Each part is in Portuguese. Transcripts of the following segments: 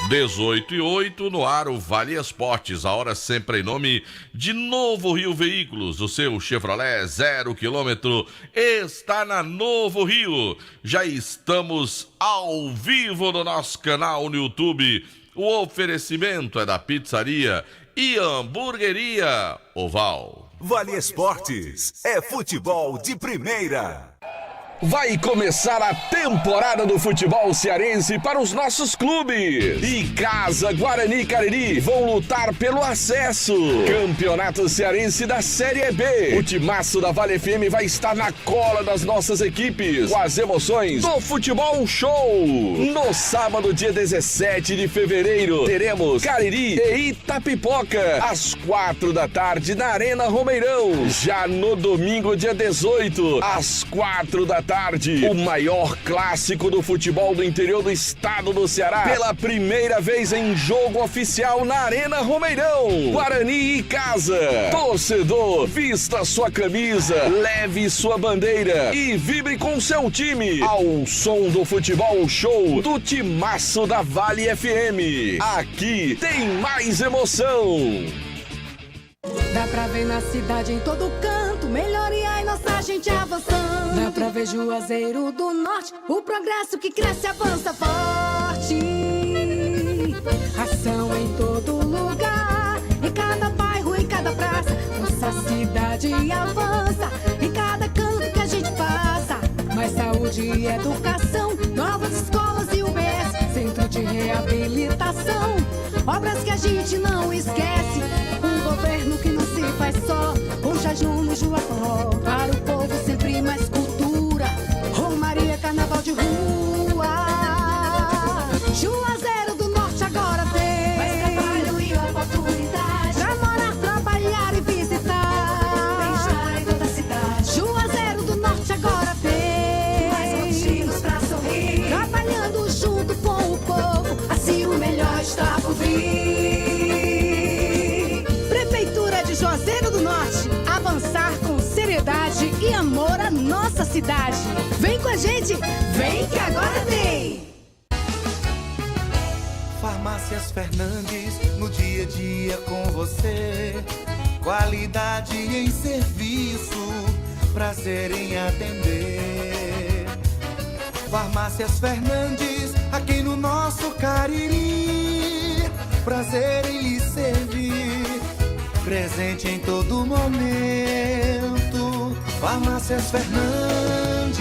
18h08 no ar o Vale Esportes, a hora sempre em nome de Novo Rio Veículos, o seu Chevrolet 0 km está na Novo Rio. Já estamos ao vivo no nosso canal no YouTube. O oferecimento é da pizzaria e hamburgueria Oval. Vale Esportes é futebol de primeira. Vai começar a temporada do futebol cearense para os nossos clubes. E Casa Guarani e Cariri vão lutar pelo acesso. Campeonato Cearense da Série B. O timaço da Vale FM vai estar na cola das nossas equipes, com as emoções do Futebol Show. No sábado, dia 17 de fevereiro, teremos Cariri e Itapipoca, às 4 da tarde, na Arena Romeirão. Já no domingo, dia 18, às 4 da tarde, o maior clássico do futebol do interior do estado do Ceará, pela primeira vez em jogo oficial na Arena Romeirão. Guarani e Casa. Torcedor, vista sua camisa, leve sua bandeira e vibre com seu time ao som do Futebol Show do timaço da Vale FM. Aqui tem mais emoção. Dá pra ver na cidade, em todo canto, melhoria e nossa gente avançando. Dá pra ver Juazeiro do Norte, o progresso que cresce avança forte. Ação em todo lugar, em cada bairro, em cada praça. Nossa cidade avança, em cada canto que a gente passa. Mais saúde e educação, novas escolas e UBS, centro de reabilitação, obras que a gente não esquece. Governo que não se faz só, com jejum no Juaforró. Para o povo sempre mais cultura, Romaria, carnaval de rua. Juazeiro do Norte agora tem mais trabalho e oportunidade pra morar, trabalhar e visitar. Bem-estar em toda a cidade. Juazeiro do Norte agora tem mais motivos pra sorrir, trabalhando junto com o povo, assim o melhor está por vir. Juazeiro do Norte, avançar com seriedade e amor à nossa cidade. Vem com a gente, vem que agora tem! Farmácias Fernandes, no dia a dia com você. Qualidade em serviço, prazer em atender. Farmácias Fernandes, aqui no nosso Cariri. Prazer em lhe servir, presente em todo momento. Farmácias Fernandes.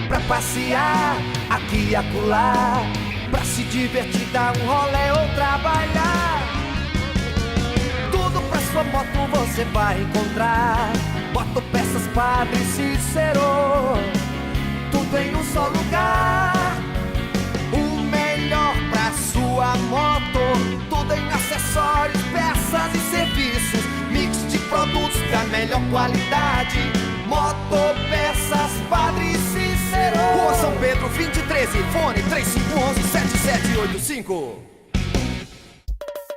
Pra passear aqui e acolá, pra se divertir, dar um rolê ou trabalhar. Tudo pra sua moto você vai encontrar. Motopeças Padre Cícero, tudo em um só lugar. O melhor pra sua moto, tudo em acessórios, peças e serviços, mix de produtos da melhor qualidade. Motopeças Padre Cícero, Rua São Pedro 2013, fone 3511-7785.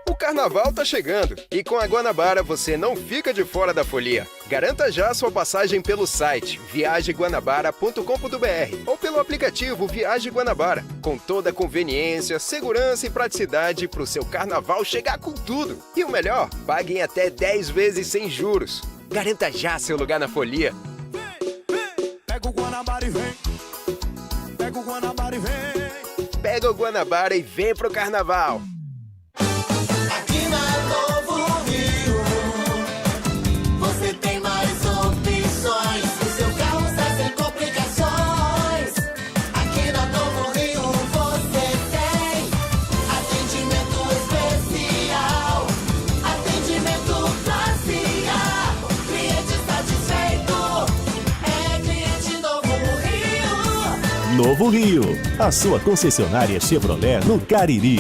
O carnaval tá chegando e com a Guanabara você não fica de fora da folia. Garanta já sua passagem pelo site viageguanabara.com.br ou pelo aplicativo Viagem Guanabara, com toda a conveniência, segurança e praticidade para o seu carnaval chegar com tudo. E o melhor, pague em até 10 vezes sem juros. Garanta já seu lugar na folia. Pega o Guanabara e vem. Pega o Guanabara e vem. Pega o Guanabara e vem pro carnaval. Aqui na Novo Rio, você tem mais opções. O seu carro está sem complicações. Aqui na Novo Rio você tem atendimento especial, atendimento classe A. Cliente satisfeito é cliente Novo Rio. Novo Rio, a sua concessionária Chevrolet no Cariri.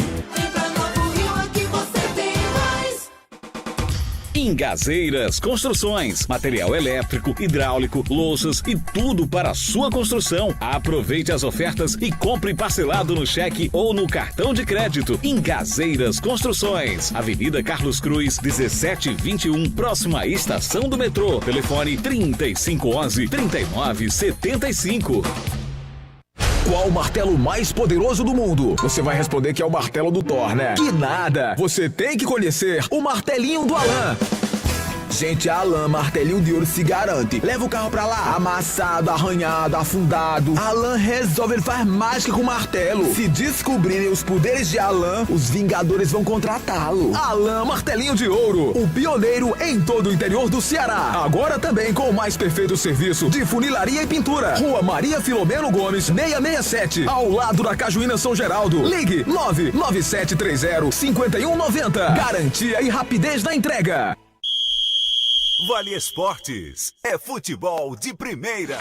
Ingazeiras Construções, material elétrico, hidráulico, louças e tudo para a sua construção. Aproveite as ofertas e compre parcelado no cheque ou no cartão de crédito. Ingazeiras Construções, Avenida Carlos Cruz, 1721, próxima à estação do metrô. Telefone 3511-3975. Qual o martelo mais poderoso do mundo? Você vai responder que é o martelo do Thor, né? Que nada! Você tem que conhecer o martelinho do Alan. Gente, a Alan Martelinho de Ouro se garante. Leva o carro pra lá, amassado, arranhado, afundado. Alan resolve, ele faz mágica com o martelo. Se descobrirem os poderes de Alan, os Vingadores vão contratá-lo. Alan Martelinho de Ouro, o pioneiro em todo o interior do Ceará. Agora também com o mais perfeito serviço de funilaria e pintura. Rua Maria Filomeno Gomes, 667, ao lado da Cajuína São Geraldo. Ligue 99730-5190. Garantia e rapidez na entrega. Vale Esportes é futebol de primeira.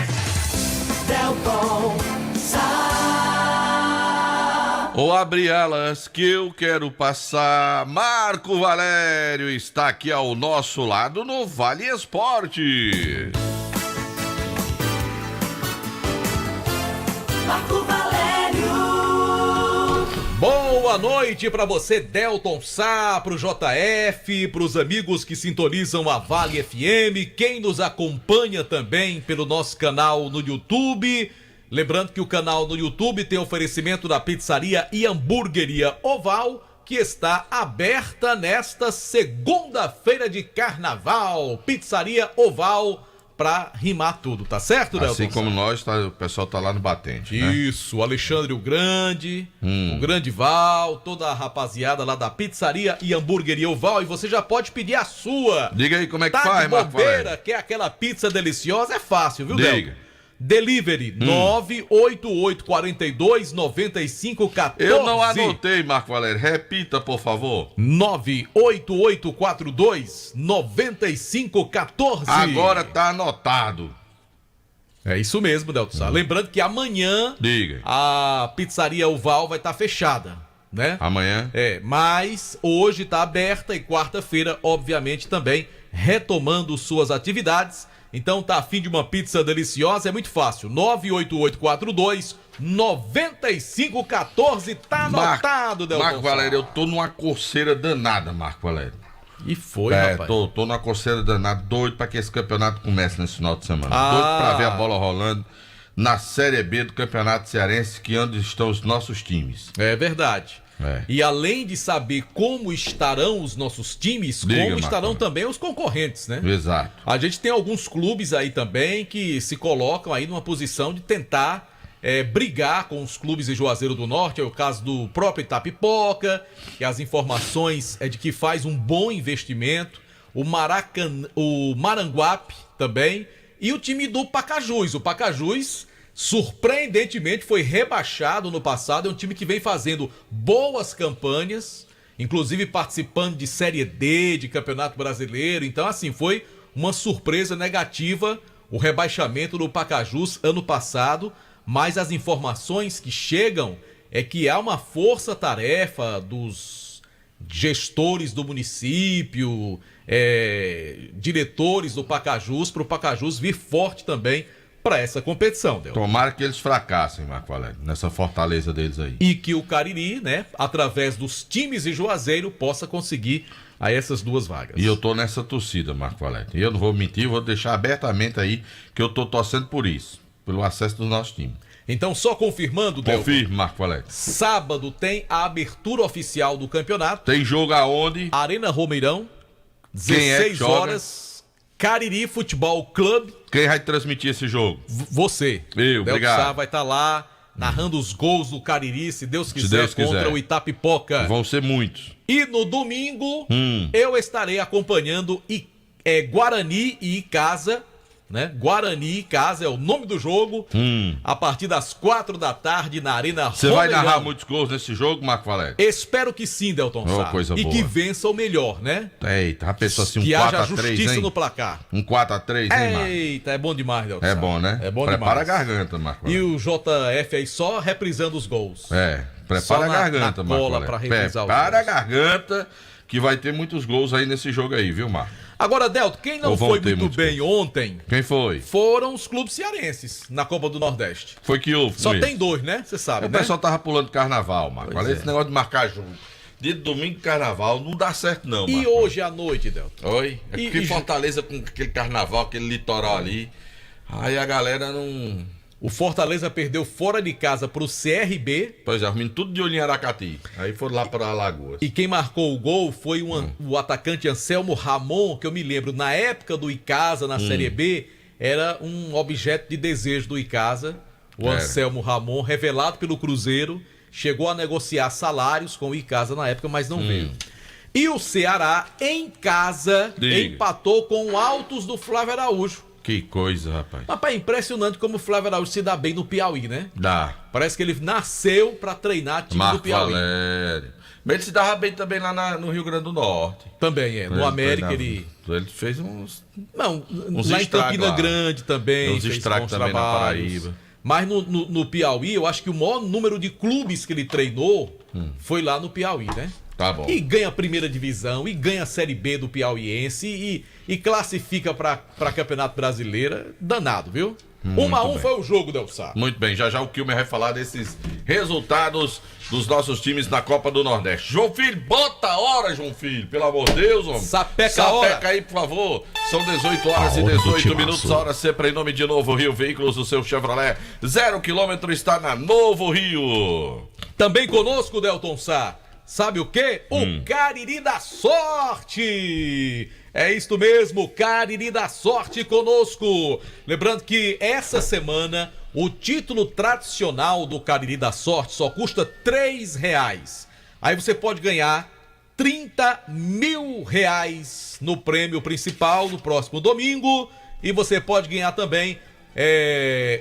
Delton Sá. Ou abre elas que eu quero passar. Marco Valério está aqui ao nosso lado no Vale Esportes. Marco Valério. Boa noite para você, Delton Sá, pro JF, pros amigos que sintonizam a Vale FM, quem nos acompanha também pelo nosso canal no YouTube. Lembrando que o canal no YouTube tem oferecimento da pizzaria e hamburgueria Oval, que está aberta nesta segunda-feira de carnaval. Pizzaria Oval, pra rimar tudo, tá certo, Delton? Assim como nós, o pessoal tá lá no batente, né? Isso, o Alexandre o Grande, o Grande Val, toda a rapaziada lá da Pizzaria e Hamburgueria Oval, e você já pode pedir a sua. Diga aí como é que Tá faz, de Marco bobeira, Valério. quer aquela pizza deliciosa? É fácil, viu, Diga. Delton? Delivery 988429514. Eu não anotei, Marco Valério. Repita, por favor. 988429514. Agora tá anotado. É isso mesmo, Delton Sá. Lembrando que amanhã Diga. a Pizzaria Oval vai estar fechada, né? Amanhã? É, mas hoje está aberta e quarta-feira, obviamente, também retomando suas atividades. Então tá a fim de uma pizza deliciosa, é muito fácil. 988429514, tá anotado, Delton Marco Sá. Valério, eu tô numa coceira danada, Marco Valério. E foi, rapaz. Tô numa coceira danada, doido pra que esse campeonato comece nesse final de semana. Ah. Doido pra ver a bola rolando na Série B do Campeonato Cearense, que é onde estão os nossos times. É verdade. É. E além de saber como estarão os nossos times, Diga, como Marco. estarão também os concorrentes, né? Exato. A gente tem alguns clubes aí também que se colocam aí numa posição de tentar brigar com os clubes de Juazeiro do Norte. É o caso do próprio Itapipoca, que as informações é de que faz um bom investimento. O Maranguape também. E o time do Pacajus. O Pacajus, surpreendentemente, foi rebaixado no passado. É um time que vem fazendo boas campanhas, inclusive participando de Série D, de Campeonato Brasileiro. Então, assim, foi uma surpresa negativa o rebaixamento do Pacajus ano passado. Mas as informações que chegam é que há uma força-tarefa dos gestores do município, diretores do Pacajus, para o Pacajus vir forte também para essa competição, Del. Tomara que eles fracassem, Marco Valério, nessa fortaleza deles aí. E que o Cariri, né, através dos times de Juazeiro, possa conseguir a essas duas vagas. E eu tô nessa torcida, Marco Valério. E eu não vou mentir, vou deixar abertamente aí que eu tô torcendo por isso, pelo acesso do nosso time. Então, só confirmando, Del. Confirme, Marco Valério. Sábado tem a abertura oficial do campeonato. Tem jogo aonde? Arena Romeirão, Quem é que 16 joga? horas, Cariri Futebol Clube. Quem vai transmitir esse jogo? Você. Eu, Del obrigado. Sá vai estar lá narrando os gols do Cariri, se Deus quiser, Deus quiser. contra o Itapipoca. Vão ser muitos. E no domingo, eu estarei acompanhando Guarani e Icasa, né? Guarani e Icasa é o nome do jogo, a partir das 4 da tarde na Arena Você vai Romeirão. narrar muitos gols nesse jogo, Marco Valério? Espero que sim, Delton Oh, Sá. coisa e boa. que vença o melhor, né? Eita, já pensou assim, um que haja 4x3, justiça hein? no placar. Um 4x3, hein, Marco? Eita, é bom demais, Delton É Sá. bom, né? É bom Prepara demais. a garganta, Marco E Valério. o JF aí só reprisando os gols. Prepara Só a garganta, na Marco cola Valério. pra reprisar os Prepara a gols. garganta, que vai ter muitos gols aí nesse jogo aí, viu, Marco? Agora, Delton, quem não Ou vão foi ter muito muitos bem ontem Quem foi? foram os clubes cearenses na Copa do Nordeste. Foi que houve, Só Luiz? tem 2, né? Você sabe, O né? pessoal tava pulando carnaval, Marco. Pois Olha é. esse negócio de marcar jogo. Dia de domingo, carnaval, não dá certo não, E Marco. hoje à noite, Delton? Oi? É E- porque e- Fortaleza com aquele carnaval, aquele litoral ali. Aí a galera não O Fortaleza perdeu fora de casa pro CRB. Pois é, menino tudo de olho em Aracati. Aí foram lá para Alagoas. E quem marcou o gol foi o atacante Anselmo Ramon, que eu me lembro, na época do Icasa, na Série B, era um objeto de desejo do Icasa. O Anselmo Ramon, revelado pelo Cruzeiro, chegou a negociar salários com o Icasa na época, mas não veio. E o Ceará, em casa, empatou com o Altos do Flávio Araújo. Que coisa, rapaz. Rapaz, é impressionante como o Flávio Araújo se dá bem no Piauí, né? Dá. Parece que ele nasceu pra treinar time do Piauí. Valério. Mas ele se dava bem também lá no Rio Grande do Norte. Também no América ele fez uns... Não, lá em Campina Grande também. Uns estragos também na Paraíba. Mas no Piauí, eu acho que o maior número de clubes que ele treinou foi lá no Piauí, né? Tá bom. E ganha a primeira divisão, e ganha a Série B do Piauiense, e classifica pra Campeonato Brasileiro. Danado, viu? 1-1 foi o jogo, Delçar. Muito bem, já o Kilmer vai falar desses resultados dos nossos times na Copa do Nordeste. João Filho, bota a hora, João Filho, pelo amor de Deus, homem. Sapeca a hora. Sapeca aí, por favor. São 18 horas e 18 minutos, a hora sempre em nome de Novo Rio Veículos, o seu Chevrolet 0 km está na Novo Rio. Também conosco, Delton Sá. Sabe o quê? O Cariri da Sorte! É isto mesmo, Cariri da Sorte conosco. Lembrando que essa semana o título tradicional do Cariri da Sorte só custa R$3. Aí você pode ganhar R$30 mil no prêmio principal no próximo domingo. E você pode ganhar também,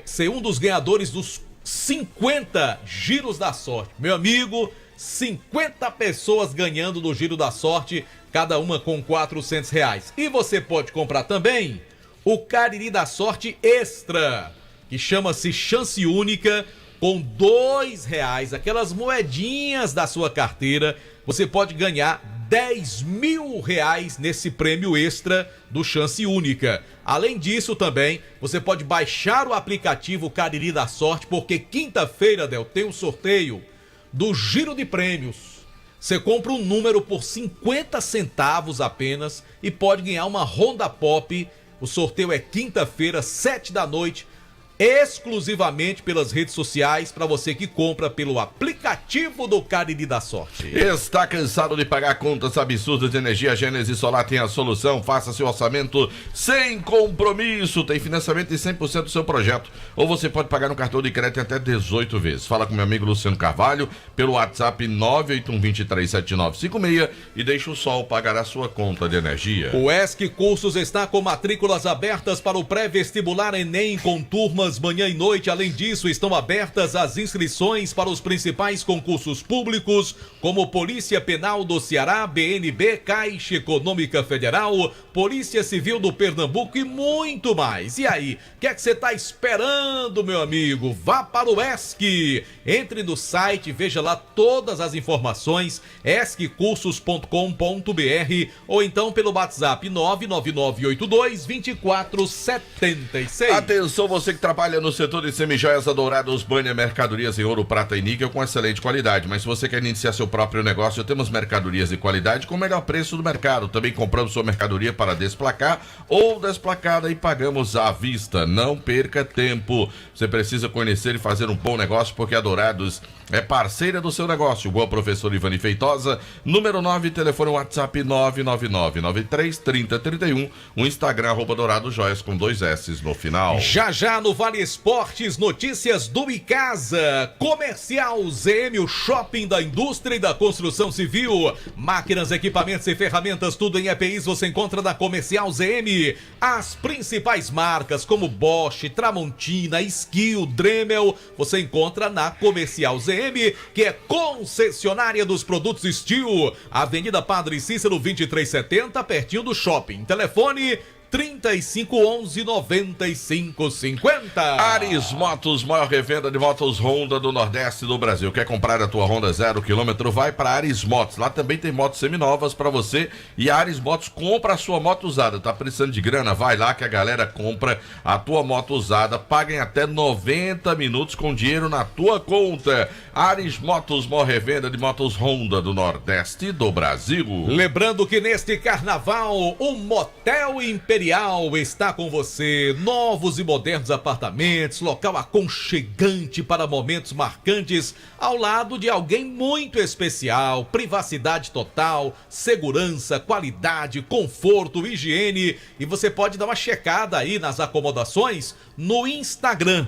ser um dos ganhadores dos 50 giros da sorte. Meu amigo, 50 pessoas ganhando no Giro da Sorte, cada uma com R$400. E você pode comprar também o Cariri da Sorte Extra, que chama-se Chance Única, com R$2, aquelas moedinhas da sua carteira. Você pode ganhar R$10 mil nesse prêmio extra do Chance Única. Além disso também, você pode baixar o aplicativo Cariri da Sorte, porque quinta-feira, Del, tem um sorteio do Giro de Prêmios. Você compra um número por 50 centavos apenas e pode ganhar uma Honda Pop. O sorteio é quinta-feira, 7 da noite, exclusivamente pelas redes sociais, para você que compra pelo aplicativo do Cariri da Sorte. Está cansado de pagar contas absurdas de energia? A Gênesis Solar tem a solução. Faça seu orçamento sem compromisso. Tem financiamento de 100% do seu projeto. Ou você pode pagar no cartão de crédito até 18 vezes. Fala com meu amigo Luciano Carvalho pelo WhatsApp 981237956 e deixa o sol pagar a sua conta de energia. O ESC Cursos está com matrículas abertas para o pré-vestibular Enem com turmas manhã e noite. Além disso, estão abertas as inscrições para os principais concursos públicos, como Polícia Penal do Ceará, BNB, Caixa Econômica Federal, Polícia Civil do Pernambuco e muito mais. E aí, o que é que você está esperando, meu amigo? Vá para o ESC. Entre no site, veja lá todas as informações, esccursos.com.br, ou então pelo WhatsApp 99982-2476. Atenção, você que trabalha no setor de semijoias dourados, banha, mercadorias em ouro, prata e níquel com excelente qualidade. Mas se você quer iniciar seu próprio negócio, temos mercadorias de qualidade com o melhor preço do mercado. Também compramos sua mercadoria para desplacar ou desplacada e pagamos à vista. Não perca tempo. Você precisa conhecer e fazer um bom negócio, porque a Dourados é parceira do seu negócio. Igual professor Ivani Feitosa, número 9, telefone WhatsApp 999933031, o Instagram @DouradoJoias com 2 S no final. Já no Vale Esportes, notícias do Icasa. Comercial ZM, o shopping da indústria e da construção civil. Máquinas, equipamentos e ferramentas, tudo em EPIs você encontra na Comercial ZM. As principais marcas como Bosch, Tramontina, Skill, Dremel, você encontra na Comercial ZM, que é concessionária dos produtos Steel. Avenida Padre Cícero 2370, pertinho do shopping. Telefone 3511-9550. Ares Motos, maior revenda de motos Honda do Nordeste do Brasil. Quer comprar a tua Honda 0 km? Vai para Ares Motos. Lá também tem motos seminovas para você. E a Ares Motos compra a sua moto usada. Tá precisando de grana? Vai lá que a galera compra a tua moto usada. Paga em até 90 minutos com dinheiro na tua conta. Ares Motos, maior revenda de motos Honda do Nordeste do Brasil. Lembrando que neste carnaval, o Motel Imperial está com você. Novos e modernos apartamentos, local aconchegante para momentos marcantes, ao lado de alguém muito especial. Privacidade total, segurança, qualidade, conforto, higiene. E você pode dar uma checada aí nas acomodações no Instagram.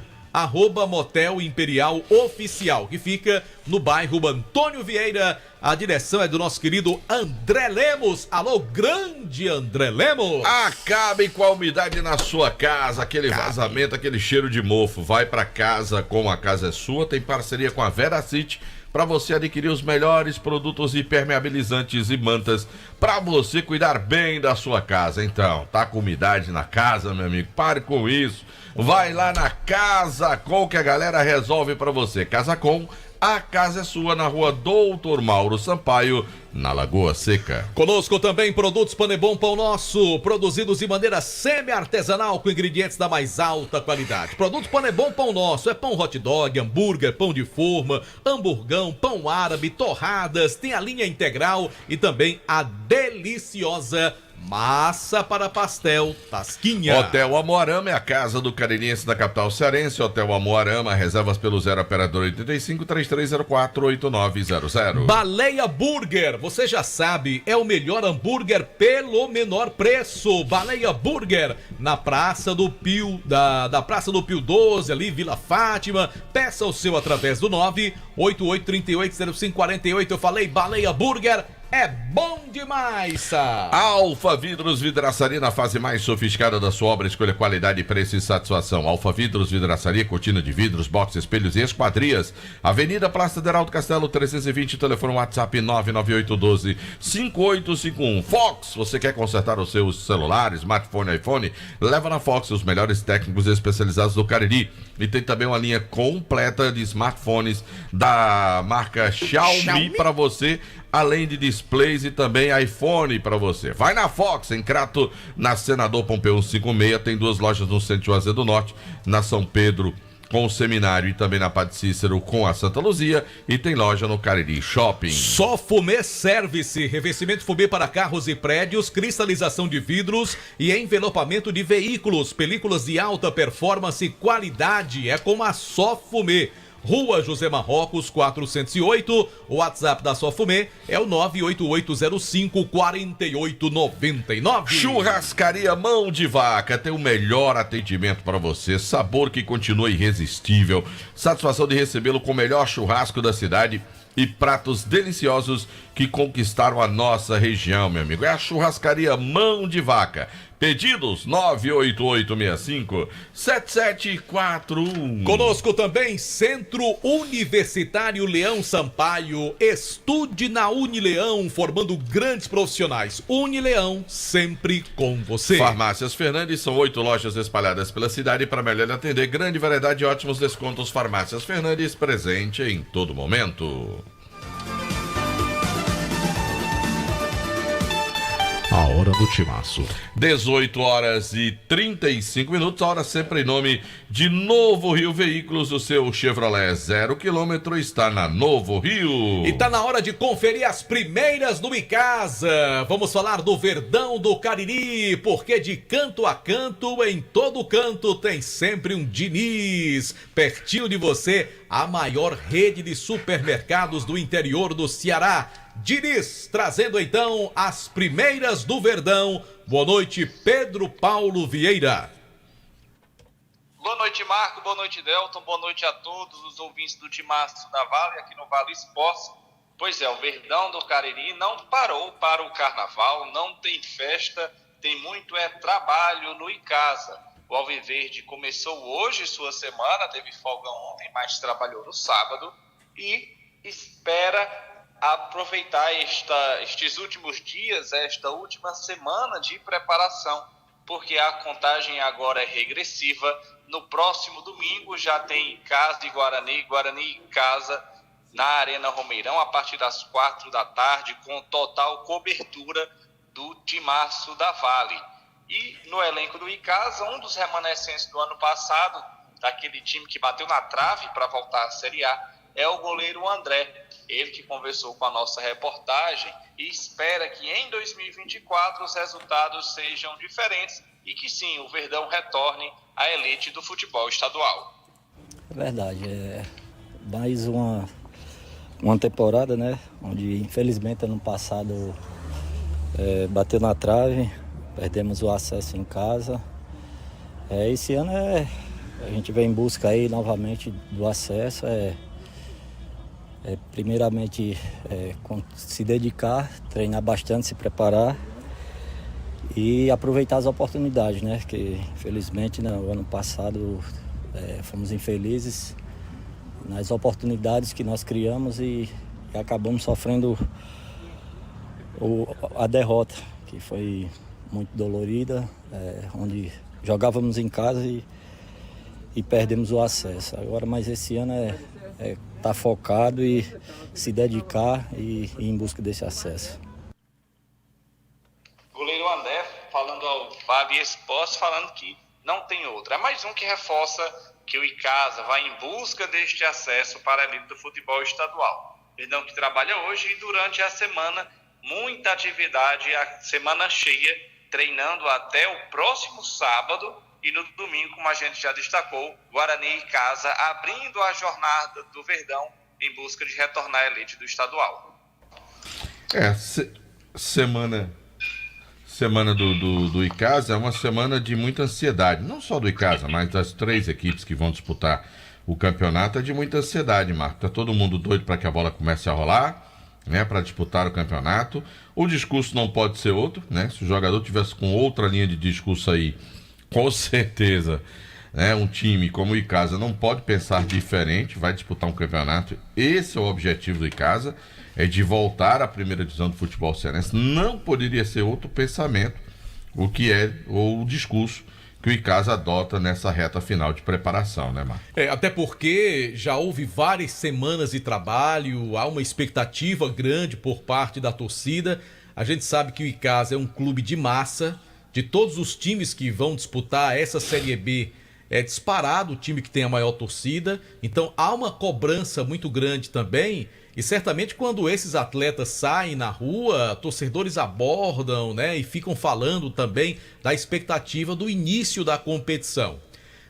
@Motel Imperial Oficial, que fica no bairro Antônio Vieira. A direção é do nosso querido André Lemos. Alô, grande André Lemos. Acabe com a umidade na sua casa, aquele vazamento, aquele cheiro de mofo. Vai pra casa, como a casa é sua, tem parceria com a Veracity para você adquirir os melhores produtos impermeabilizantes e mantas para você cuidar bem da sua casa. Então, tá com umidade na casa, meu amigo? Pare com isso. Vai lá na Casa Com que a galera resolve para você. Casa Com, a casa é sua, na rua Doutor Mauro Sampaio, na Lagoa Seca. Conosco também produtos Panebon Pão Nosso, produzidos de maneira semi-artesanal com ingredientes da mais alta qualidade. Produto Panebon Pão Nosso é pão hot dog, hambúrguer, pão de forma, hamburgão, pão árabe, torradas, tem a linha integral e também a deliciosa massa para pastel Tasquinha. Hotel Amoarama é a casa do caririense da capital cearense. Hotel Amoarama, reservas pelo 0 operador 85 3304 8900. Baleia Burger, você já sabe, é o melhor hambúrguer pelo menor preço. Baleia Burger, na Praça do Pio, da Praça do Pio 12, ali, Vila Fátima. Peça o seu através do 988380548. Eu falei Baleia Burger. É bom demais! Alfa Vidros Vidraçaria, na fase mais sofisticada da sua obra, escolha qualidade, preço e satisfação. Alfa Vidros Vidraçaria, cortina de vidros, box, espelhos e esquadrias. Avenida Praça de Heraldo Castelo 320, telefone WhatsApp 99812-5851. Fox, você quer consertar os seus celulares, smartphone, iPhone? Leva na Fox os melhores técnicos especializados do Cariri. E tem também uma linha completa de smartphones da marca Xiaomi para você, além de displays e também iPhone para você. Vai na Fox, em Crato, na Senador Pompeu 156, tem 2 lojas no centro de Juazeiro do Norte, na São Pedro com o Seminário e também na Padre Cícero com a Santa Luzia, e tem loja no Cariri Shopping. Só Fumê Service, revestimento fumê para carros e prédios, cristalização de vidros e envelopamento de veículos, películas de alta performance e qualidade, é com a Só Fumê. Rua José Marrocos 408, o WhatsApp da Só Fumê é o 988054899. Churrascaria Mão de Vaca tem o melhor atendimento para você, sabor que continua irresistível, satisfação de recebê-lo com o melhor churrasco da cidade e pratos deliciosos que conquistaram a nossa região, meu amigo. É a Churrascaria Mão de Vaca. Pedidos 98865-7741. Conosco também Centro Universitário Leão Sampaio. Estude na Unileão, formando grandes profissionais. Unileão, sempre com você. Farmácias Fernandes, são 8 lojas espalhadas pela cidade para melhor atender. Grande variedade e ótimos descontos. Farmácias Fernandes, presente em todo momento. A hora do timaço. 18h35, a hora sempre em nome de Novo Rio Veículos. O seu Chevrolet 0 km está na Novo Rio. E tá na hora de conferir as primeiras do Icasa. Vamos falar do Verdão do Cariri, porque de canto a canto, em todo canto, tem sempre um Diniz. Pertinho de você, a maior rede de supermercados do interior do Ceará. Diniz, trazendo então as primeiras do Verdão. Boa noite, Pedro Paulo Vieira. Boa noite, Marco. Boa noite, Delton. Boa noite a todos os ouvintes do Timaço da Vale, aqui no Vale Esportes. Pois é, o Verdão do Cariri não parou para o carnaval, não tem festa, tem muito trabalho no Icasa. O Alviverde começou hoje sua semana, teve folga ontem, mas trabalhou no sábado e espera aproveitar estes últimos dias, esta última semana de preparação, porque a contagem agora é regressiva. No próximo domingo já tem Icasa e Guarani e Icasa na Arena Romeirão, a partir das 4 da tarde, com total cobertura do Timaço da Vale. E no elenco do Icasa, um dos remanescentes do ano passado, daquele time que bateu na trave para voltar à Série A, é o goleiro André. Ele que conversou com a nossa reportagem e espera que em 2024 os resultados sejam diferentes e que sim, o Verdão retorne à elite do futebol estadual. É verdade, é mais uma temporada, né, onde infelizmente ano passado bateu na trave, perdemos o acesso em casa. Esse ano a gente vem em busca aí novamente do acesso, primeiramente se dedicar, treinar bastante, se preparar e aproveitar as oportunidades, né? Que infelizmente no ano passado fomos infelizes nas oportunidades que nós criamos e acabamos sofrendo a derrota, que foi muito dolorida, onde jogávamos em casa e perdemos o acesso. Agora, mas esse ano tá focado e se dedicar e ir em busca desse acesso. Goleiro André falando ao Vale Esportes, falando que não tem outra. É mais um que reforça que o Icasa vai em busca deste acesso para a elite do futebol estadual. Verdão que trabalha hoje e durante a semana, muita atividade, a semana cheia, treinando até o próximo sábado. E no domingo, como a gente já destacou, Guarani e Icasa abrindo a jornada do Verdão em busca de retornar à elite do estadual. Semana do Icasa é uma semana de muita ansiedade. Não só do Icasa, mas das 3 equipes que vão disputar o campeonato é de muita ansiedade, Marco. Tá todo mundo doido para que a bola comece a rolar, né, para disputar o campeonato. O discurso não pode ser outro, né? Se o jogador tivesse com outra linha de discurso aí, com certeza, né, um time como o Icasa não pode pensar diferente, vai disputar um campeonato. Esse é o objetivo do Icasa, é de voltar à primeira divisão do futebol cearense. Não poderia ser outro pensamento, o discurso que o Icasa adota nessa reta final de preparação, né, Marcos? Até porque já houve várias semanas de trabalho, há uma expectativa grande por parte da torcida. A gente sabe que o Icasa é um clube de massa. De todos os times que vão disputar essa Série B, é disparado o time que tem a maior torcida. Então há uma cobrança muito grande também. E certamente quando esses atletas saem na rua, torcedores abordam, né, e ficam falando também da expectativa do início da competição.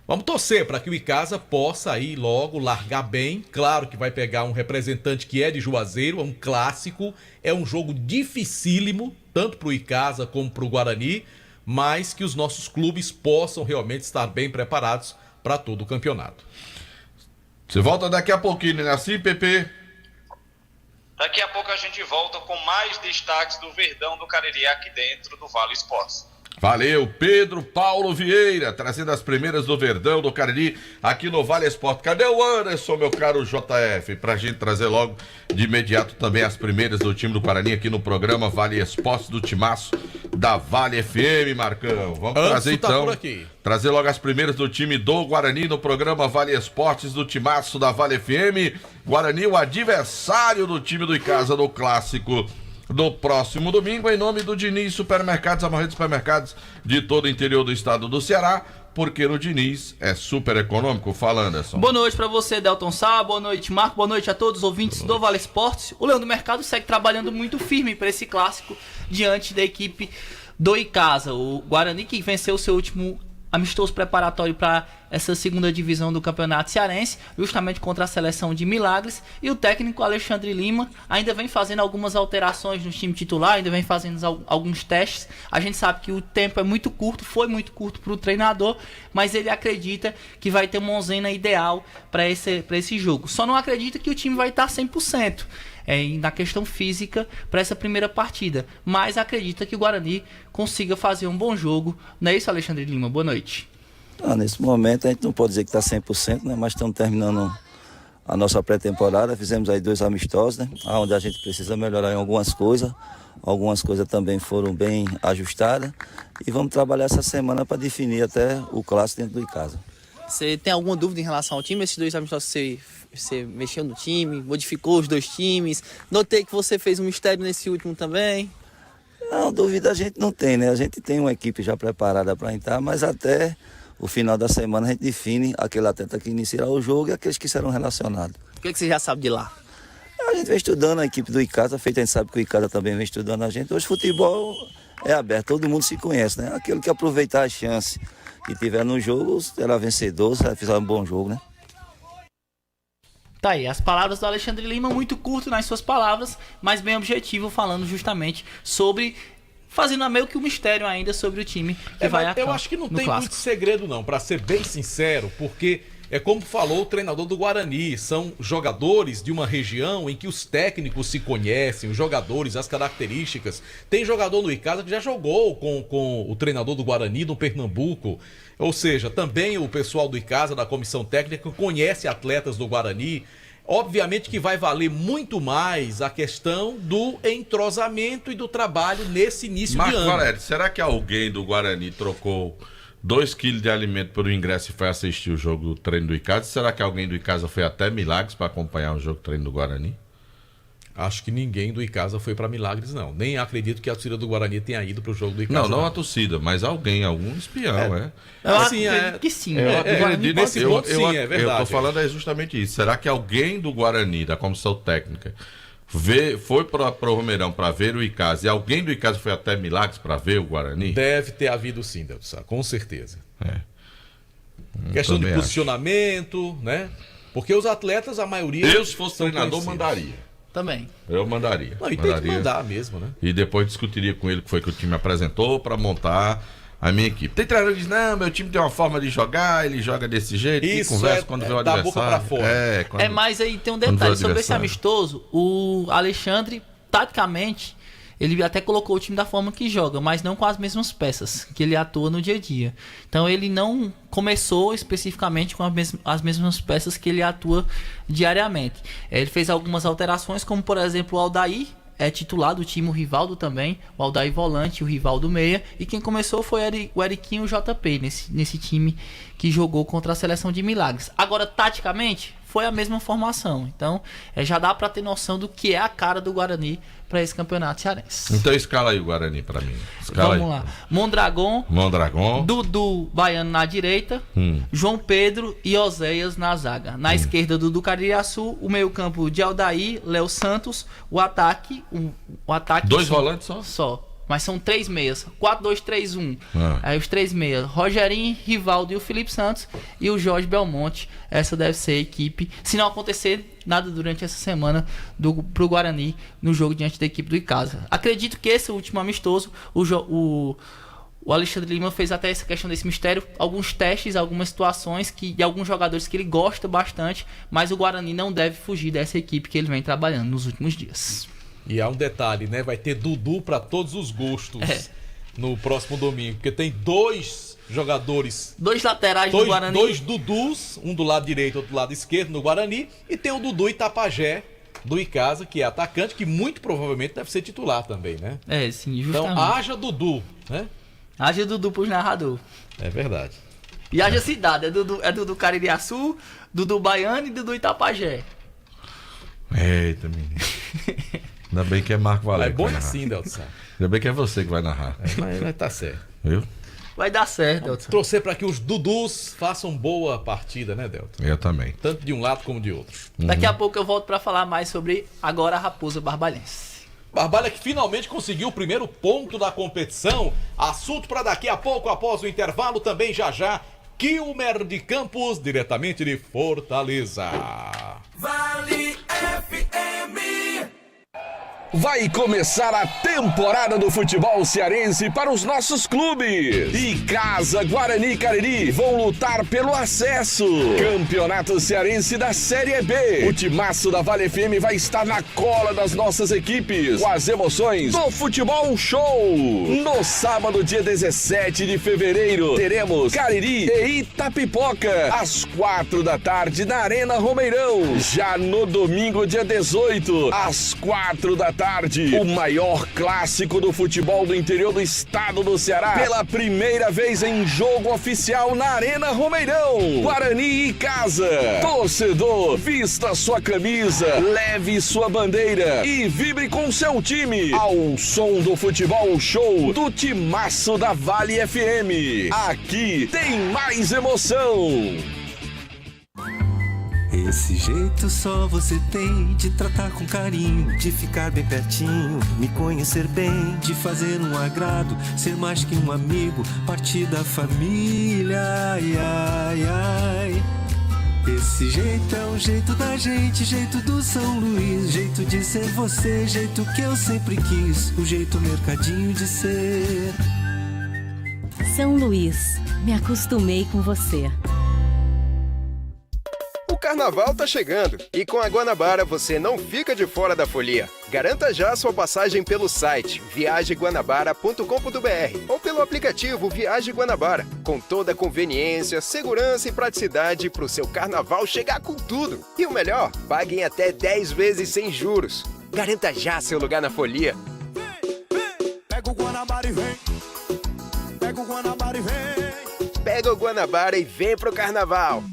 Vamos torcer para que o Icasa possa aí logo largar bem. Claro que vai pegar um representante que é de Juazeiro, é um clássico, é um jogo dificílimo, tanto para o Icasa como para o Guarani, mas que os nossos clubes possam realmente estar bem preparados para todo o campeonato. Você volta daqui a pouquinho, né? Assim, Pepe? Daqui a pouco a gente volta com mais destaques do Verdão do Cariri aqui dentro do Vale Esportes. Valeu, Pedro Paulo Vieira, trazendo as primeiras do Verdão do Cariri aqui no Vale Esporte. Cadê o Anderson, meu caro JF? Pra gente trazer logo de imediato também as primeiras do time do Guarani aqui no programa Vale Esportes do Timaço da Vale FM, Marcão. Vamos trazer então, trazer logo as primeiras do time do Guarani no programa Vale Esportes do Timaço da Vale FM. Guarani, o adversário do time do Icasa no clássico do próximo domingo, em nome do Diniz Supermercados, a maior rede de supermercados de todo o interior do estado do Ceará, porque no Diniz é super econômico. Fala, Anderson. Boa noite pra você, Delton Sá, boa noite, Marco, boa noite a todos os ouvintes do Vale Esportes. O Leão do Mercado segue trabalhando muito firme para esse clássico diante da equipe do Icasa. O Guarani, que venceu o seu último amistoso preparatório para essa segunda divisão do Campeonato Cearense, justamente contra a seleção de Milagres, e o técnico Alexandre Lima ainda vem fazendo algumas alterações no time titular, ainda vem fazendo alguns testes. A gente sabe que o tempo é muito curto, foi muito curto para o treinador, mas ele acredita que vai ter uma onzena ideal para esse jogo. Só não acredita que o time vai estar 100%. Na questão física para essa primeira partida, mas acredita que o Guarani consiga fazer um bom jogo. Não é isso, Alexandre Lima? Boa noite. Nesse momento a gente não pode dizer que está 100%, né? Mas estamos terminando a nossa pré-temporada, fizemos aí 2 amistosos, né? Onde a gente precisa melhorar em algumas coisas também foram bem ajustadas, e vamos trabalhar essa semana para definir até o clássico dentro do Icasa. Você tem alguma dúvida em relação ao time? Esses 2 amistosos você mexeu no time, modificou os 2 times. Notei que você fez um mistério nesse último também. Não, dúvida a gente não tem, né? A gente tem uma equipe já preparada para entrar, mas até o final da semana a gente define aquele atleta que iniciará o jogo e aqueles que serão relacionados. O que você já sabe de lá? A gente vem estudando a equipe do Icasa, a gente sabe que o Icasa também vem estudando a gente. Hoje futebol é aberto, todo mundo se conhece, né? Aquele que aproveitar a chance que tiver no jogo, será vencedor, será fizer um bom jogo, né? Tá aí, as palavras do Alexandre Lima, muito curto nas suas palavras, mas bem objetivo, falando justamente sobre, fazendo meio que um mistério ainda sobre o time que vai a campo. Eu acho que não tem clássico. muito segredo não, pra ser bem sincero, porque é como falou o treinador do Guarani, são jogadores de uma região em que os técnicos se conhecem, os jogadores, as características. Tem jogador no Icasa que já jogou com o treinador do Guarani no Pernambuco, ou seja, também o pessoal do Icasa, da comissão técnica, conhece atletas do Guarani. Obviamente que vai valer muito mais a questão do entrosamento e do trabalho nesse início de ano. Marcos Valério, será que alguém do Guarani trocou 2 quilos de alimento pelo ingresso e foi assistir o jogo do treino do Icasa? Será que alguém do Icasa foi até Milagres para acompanhar o jogo do treino do Guarani? Acho que ninguém do Icasa foi para Milagres, não. Nem acredito que a torcida do Guarani tenha ido para o jogo do Icasa. Não a torcida, mas alguém, algum espião, Eu acredito que sim. Nesse ponto, sim, é verdade. Eu tô falando justamente isso. Será que alguém do Guarani, da comissão técnica, foi para o Romeirão para ver o Icasa e alguém do Icasa foi até Milagres para ver o Guarani? Deve ter havido sim, Delson, com certeza. Questão de posicionamento, né? Porque os atletas, a maioria... Eu, se fosse treinador, mandaria. Também. Eu mandaria. Não, e tem que mandar mesmo, né? E depois discutiria com ele o que foi que o time apresentou para montar a minha equipe. Tem treinador que diz, não, meu time tem uma forma de jogar, ele joga desse jeito, isso, conversa quando vê o adversário. Da boca pra fora. Mas aí tem um detalhe sobre esse amistoso. O Alexandre, taticamente, ele até colocou o time da forma que joga, mas não com as mesmas peças que ele atua no dia a dia. Então ele não começou especificamente com as mesmas peças que ele atua diariamente. Ele fez algumas alterações, como por exemplo o Aldair, é titular do time, o Rivaldo também, o Aldair volante, o Rivaldo meia, e quem começou foi o Eriquinho e o JP, nesse time que jogou contra a seleção de Milagres. Agora, taticamente, foi a mesma formação, então já dá pra ter noção do que é a cara do Guarani para esse campeonato cearense. Então escala aí o Guarani pra mim. Vamos lá. Mondragon, Dudu Baiano na direita, João Pedro e Oséias na zaga. Na esquerda, Dudu Caririaçu, o meio campo de Aldair, Léo Santos, o ataque... Dois volantes só? Só. Mas são 3 meias. 4-2-3-1. Aí os 3 meias. Rogerinho, Rivaldo e o Felipe Santos. E o Jorge Belmonte. Essa deve ser a equipe. Se não acontecer nada durante essa semana pro Guarani no jogo diante da equipe do Icasa. Acredito que esse último amistoso, o Alexandre Lima fez até essa questão desse mistério. Alguns testes, algumas situações de alguns jogadores que ele gosta bastante. Mas o Guarani não deve fugir dessa equipe que ele vem trabalhando nos últimos dias. E há um detalhe, né? Vai ter Dudu para todos os gostos no próximo domingo. Porque tem 2 jogadores... 2 laterais do Guarani. 2 Dudus, um do lado direito e outro do lado esquerdo no Guarani. E tem o Dudu Itapajé do Icasa, que é atacante, que muito provavelmente deve ser titular também, né? Sim, justamente. Então haja Dudu, né? Haja Dudu pros narradores. É verdade. E haja cidade. É Dudu Caririaçu, Dudu Baiano e Dudu Itapajé. Eita, menino. Ainda bem que é Marco Valério. É bom assim, Delton. Ainda bem que é você que vai narrar. Mas vai estar certo. Viu? Vai dar certo, Delton. Torcer para que os Dudus façam boa partida, né, Delton? Eu também. Tanto de um lado como de outro. Daqui a pouco eu volto para falar mais sobre agora a Raposa Barbalhense. Barbalha que finalmente conseguiu o primeiro ponto da competição. Assunto para daqui a pouco, após o intervalo, também já. Quilmer de Campos, diretamente de Fortaleza. Vale FM. Vai começar a temporada do futebol cearense para os nossos clubes. Icasa, Guarani e Cariri vão lutar pelo acesso. Campeonato Cearense da Série B. O timaço da Vale FM vai estar na cola das nossas equipes, com as emoções do Futebol Show. No sábado, dia 17 de fevereiro, teremos Cariri e Itapipoca, às 4 da tarde, na Arena Romeirão. Já no domingo, dia 18, às 4 da tarde, o maior clássico do futebol do interior do estado do Ceará, pela primeira vez em jogo oficial na Arena Romeirão. Guarani e Icasa. Torcedor, vista sua camisa, leve sua bandeira e vibre com seu time ao som do Futebol Show do timaço da Vale FM. Aqui tem mais emoção. Esse jeito só você tem de tratar com carinho, de ficar bem pertinho, me conhecer bem, de fazer um agrado, ser mais que um amigo, partir da família, ai, ai, ai. Esse jeito é o jeito da gente, jeito do São Luís, jeito de ser você, jeito que eu sempre quis, o jeito mercadinho de ser. São Luís, me acostumei com você. O carnaval tá chegando e com a Guanabara você não fica de fora da folia. Garanta já sua passagem pelo site viagemguanabara.com.br ou pelo aplicativo Viagem Guanabara, com toda a conveniência, segurança e praticidade para o seu carnaval chegar com tudo. E o melhor, pague em até 10 vezes sem juros. Garanta já seu lugar na folia. Pega o Guanabara e vem. Pega o Guanabara e vem. Pega o Guanabara e vem pro carnaval.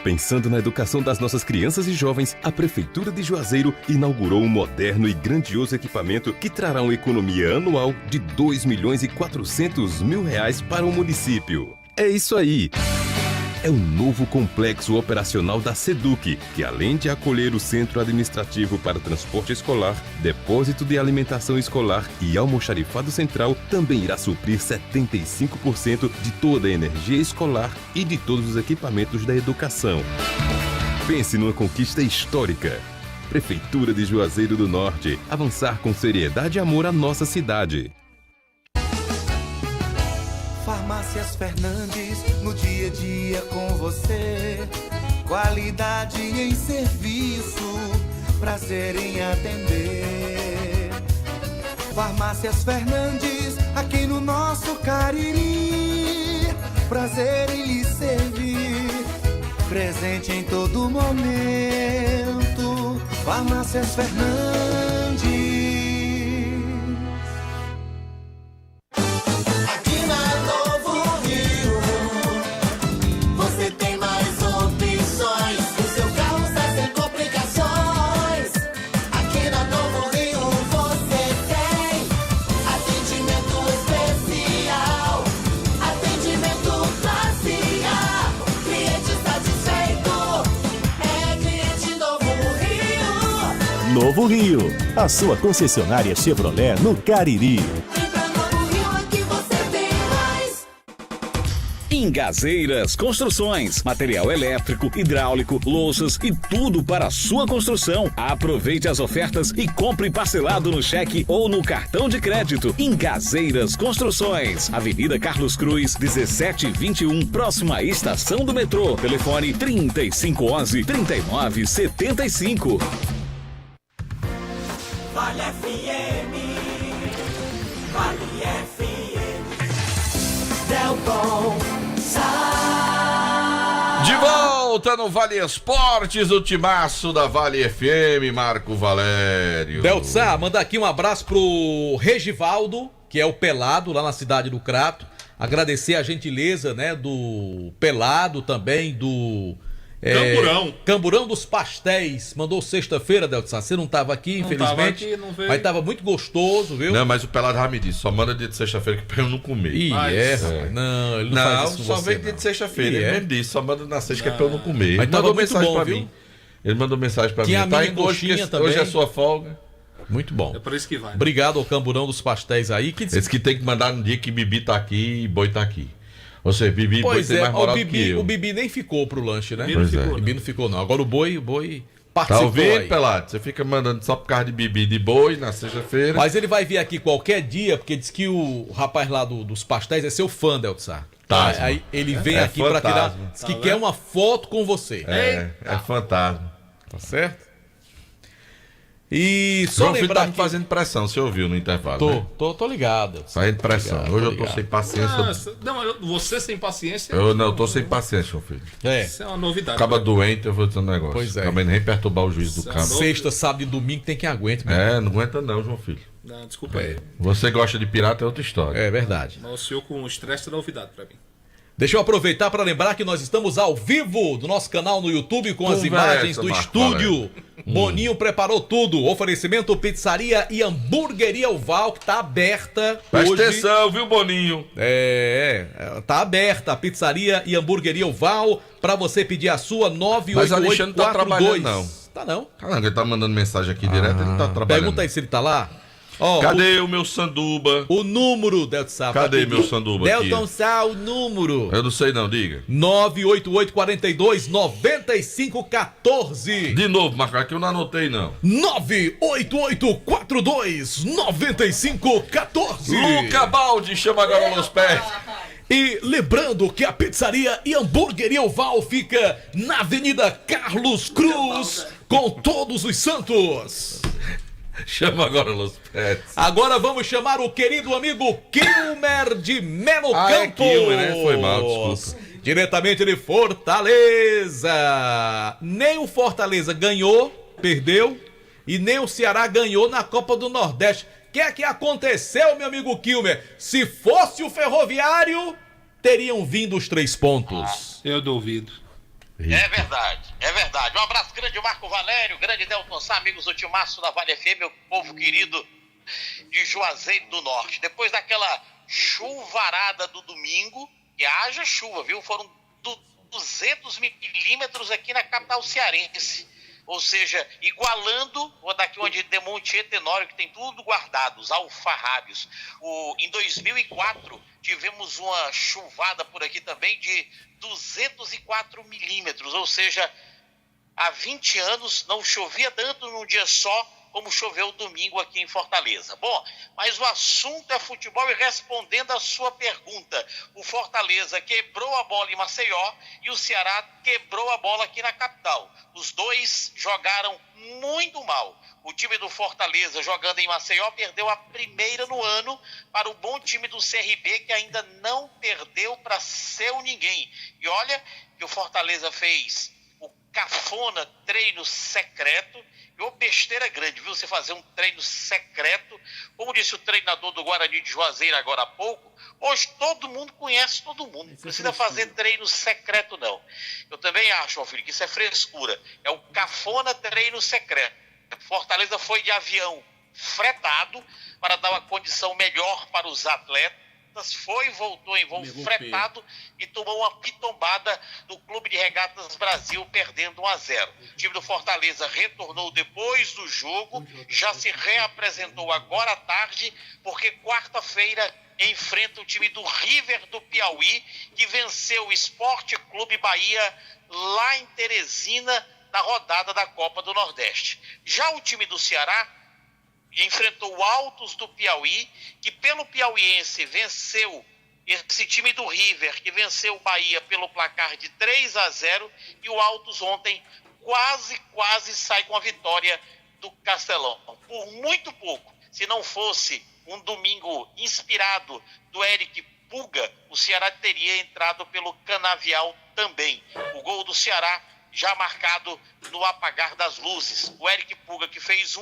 Pensando na educação das nossas crianças e jovens, a Prefeitura de Juazeiro inaugurou um moderno e grandioso equipamento que trará uma economia anual de R$2.400.000 para o município. É isso aí! É o novo complexo operacional da SEDUC, que além de acolher o Centro Administrativo para Transporte Escolar, Depósito de Alimentação Escolar e Almoxarifado Central, também irá suprir 75% de toda a energia escolar e de todos os equipamentos da educação. Pense numa conquista histórica. Prefeitura de Juazeiro do Norte, avançar com seriedade e amor à nossa cidade. Farmácias Fernandes, no dia a dia com você. Qualidade em serviço, prazer em atender. Farmácias Fernandes, aqui no nosso Cariri. Prazer em lhe servir, presente em todo momento. Farmácias Fernandes. Novo Rio, a sua concessionária Chevrolet no Cariri. Engazeiras Construções, material elétrico, hidráulico, louças e tudo para a sua construção. Aproveite as ofertas e compre parcelado no cheque ou no cartão de crédito. Engazeiras Construções, Avenida Carlos Cruz, 1721, próxima à estação do metrô. Telefone 3511-3975. Vale FM, Vale FM, Delton Sá. De volta no Vale Esportes, o timaço da Vale FM, Marco Valério. Delton Sá, manda aqui um abraço pro Regivaldo, que é o Pelado, lá na cidade do Crato. Agradecer a gentileza, né, do Pelado também, do... Camburão dos Pastéis. Mandou sexta-feira, Delton Sá. Você não estava aqui, infelizmente. Aqui, não veio. Mas estava muito gostoso, viu? Não, mas o Pelado já me disse, só manda dia de sexta-feira que pra eu não comer. Rapaz. Não, ele não faz isso com só você, vem dia de sexta-feira. Ele mesmo disse, só manda na sexta que é pra eu não comer. Mas ele mandou muito mensagem bom, pra viu? mim. Ele mandou mensagem pra Tinha mim. Tá mini indo hoje, coxinha também. hoje é sua folga. Muito bom. É por isso que vai. Né? Obrigado ao Camburão dos Pastéis aí. Esse que tem que mandar no dia que Bibi tá aqui e Boi tá aqui. Ou seja, Bibi e Boi tem mais moral do que eu. O Bibi nem ficou pro lanche, né? O Bibi não ficou, não. Agora o Boi Tá participou ouvindo, aí. Pelado? Você fica mandando só por causa de Bibi e de Boi na sexta-feira. Mas ele vai vir aqui qualquer dia, porque diz que o rapaz lá dos pastéis é seu fã, Delton Sá. Tá. Aí ele vem aqui pra tirar. Diz que quer uma foto com você. É fantasma. Tá certo? E só João Filho lembrar tá me fazendo pressão, você ouviu no intervalo, né? Tô ligado. Fazendo pressão. Hoje eu tô sem paciência. Você sem paciência? Eu tô sem paciência, João Filho. Isso é uma novidade. Acaba doente, eu vou dizer um negócio. Pois é. Acaba nem perturbar o juiz do campo. Sexta, sábado e domingo tem quem aguente. Não aguenta não, João Filho. Não, desculpa aí. Você gosta de pirata é outra história. É verdade. Mas o senhor com estresse é novidade pra mim. Deixa eu aproveitar para lembrar que nós estamos ao vivo do nosso canal no YouTube com as imagens do estúdio. Boninho preparou tudo. Oferecimento Pizzaria e Hamburgueria Oval, que tá aberta hoje. Presta atenção, viu, Boninho? Tá aberta a Pizzaria e Hamburgueria Oval para você pedir a sua 98842. Mas Alexandre não tá trabalhando, não. Tá não. Caramba, ele tá mandando mensagem aqui direto, ele tá trabalhando. Pergunta aí se ele tá lá. Cadê o meu sanduba? O número, Delton Sá. Cadê meu sanduba Delton aqui? Sá, o número. Eu não sei não, diga. 988-42-9514. De novo, Marco, aqui eu não anotei não. 988-42-9514. Luca Baldi, chama agora Los Pés. E lembrando que a Pizzaria e Hamburgueria Oval fica na Avenida Carlos Cruz, com Todos os Santos. Chama agora Los Pets. Agora vamos chamar o querido amigo Kilmer de Melo Campos. Kilmer, né? Foi mal, desculpa. Diretamente de Fortaleza. Nem o Fortaleza ganhou, perdeu, e nem o Ceará ganhou na Copa do Nordeste. O que é que aconteceu, meu amigo Kilmer? Se fosse o Ferroviário, teriam vindo os 3 pontos. Eu duvido. É verdade, é verdade. Um abraço grande, Marco Valério, grande Delton Sá, amigos do Timaço da Vale FM, meu povo querido de Juazeiro do Norte. Depois daquela chuvarada do domingo, que haja chuva, viu? Foram 200 milímetros aqui na capital cearense. Ou seja, igualando o daqui onde Demonte Etenório, que tem tudo guardado, os alfarrábios. Em 2004, tivemos uma chuvada por aqui também de 204 milímetros. Ou seja, há 20 anos não chovia tanto num dia só como choveu domingo aqui em Fortaleza. Bom, mas o assunto é futebol e respondendo a sua pergunta, o Fortaleza quebrou a bola em Maceió e o Ceará quebrou a bola aqui na capital. Os dois jogaram muito mal. O time do Fortaleza, jogando em Maceió, perdeu a primeira no ano para o bom time do CRB, que ainda não perdeu para seu ninguém. E olha que o Fortaleza fez o cafona treino secreto, e uma besteira grande, viu? Você fazer um treino secreto, como disse o treinador do Guarani de Juazeiro agora há pouco, hoje todo mundo conhece todo mundo, não precisa fazer treino secreto não. Eu também acho, meu filho, que isso é frescura, é o cafona treino secreto. Fortaleza foi de avião fretado para dar uma condição melhor para os atletas, foi e voltou em voo fretado e tomou uma pitombada do Clube de Regatas Brasil, perdendo 1-0. O time do Fortaleza retornou depois do jogo, já se reapresentou agora à tarde, porque quarta-feira enfrenta o time do River do Piauí, que venceu o Esporte Clube Bahia lá em Teresina, na rodada da Copa do Nordeste. Já o time do Ceará enfrentou o Altos do Piauí, que pelo piauiense venceu esse time do River, que venceu o Bahia pelo placar de 3-0, e o Altos ontem quase sai com a vitória do Castelão. Por muito pouco, se não fosse um domingo inspirado do Eric Puga, o Ceará teria entrado pelo Canavial também. O gol do Ceará já marcado no apagar das luzes. O Eric Puga, que fez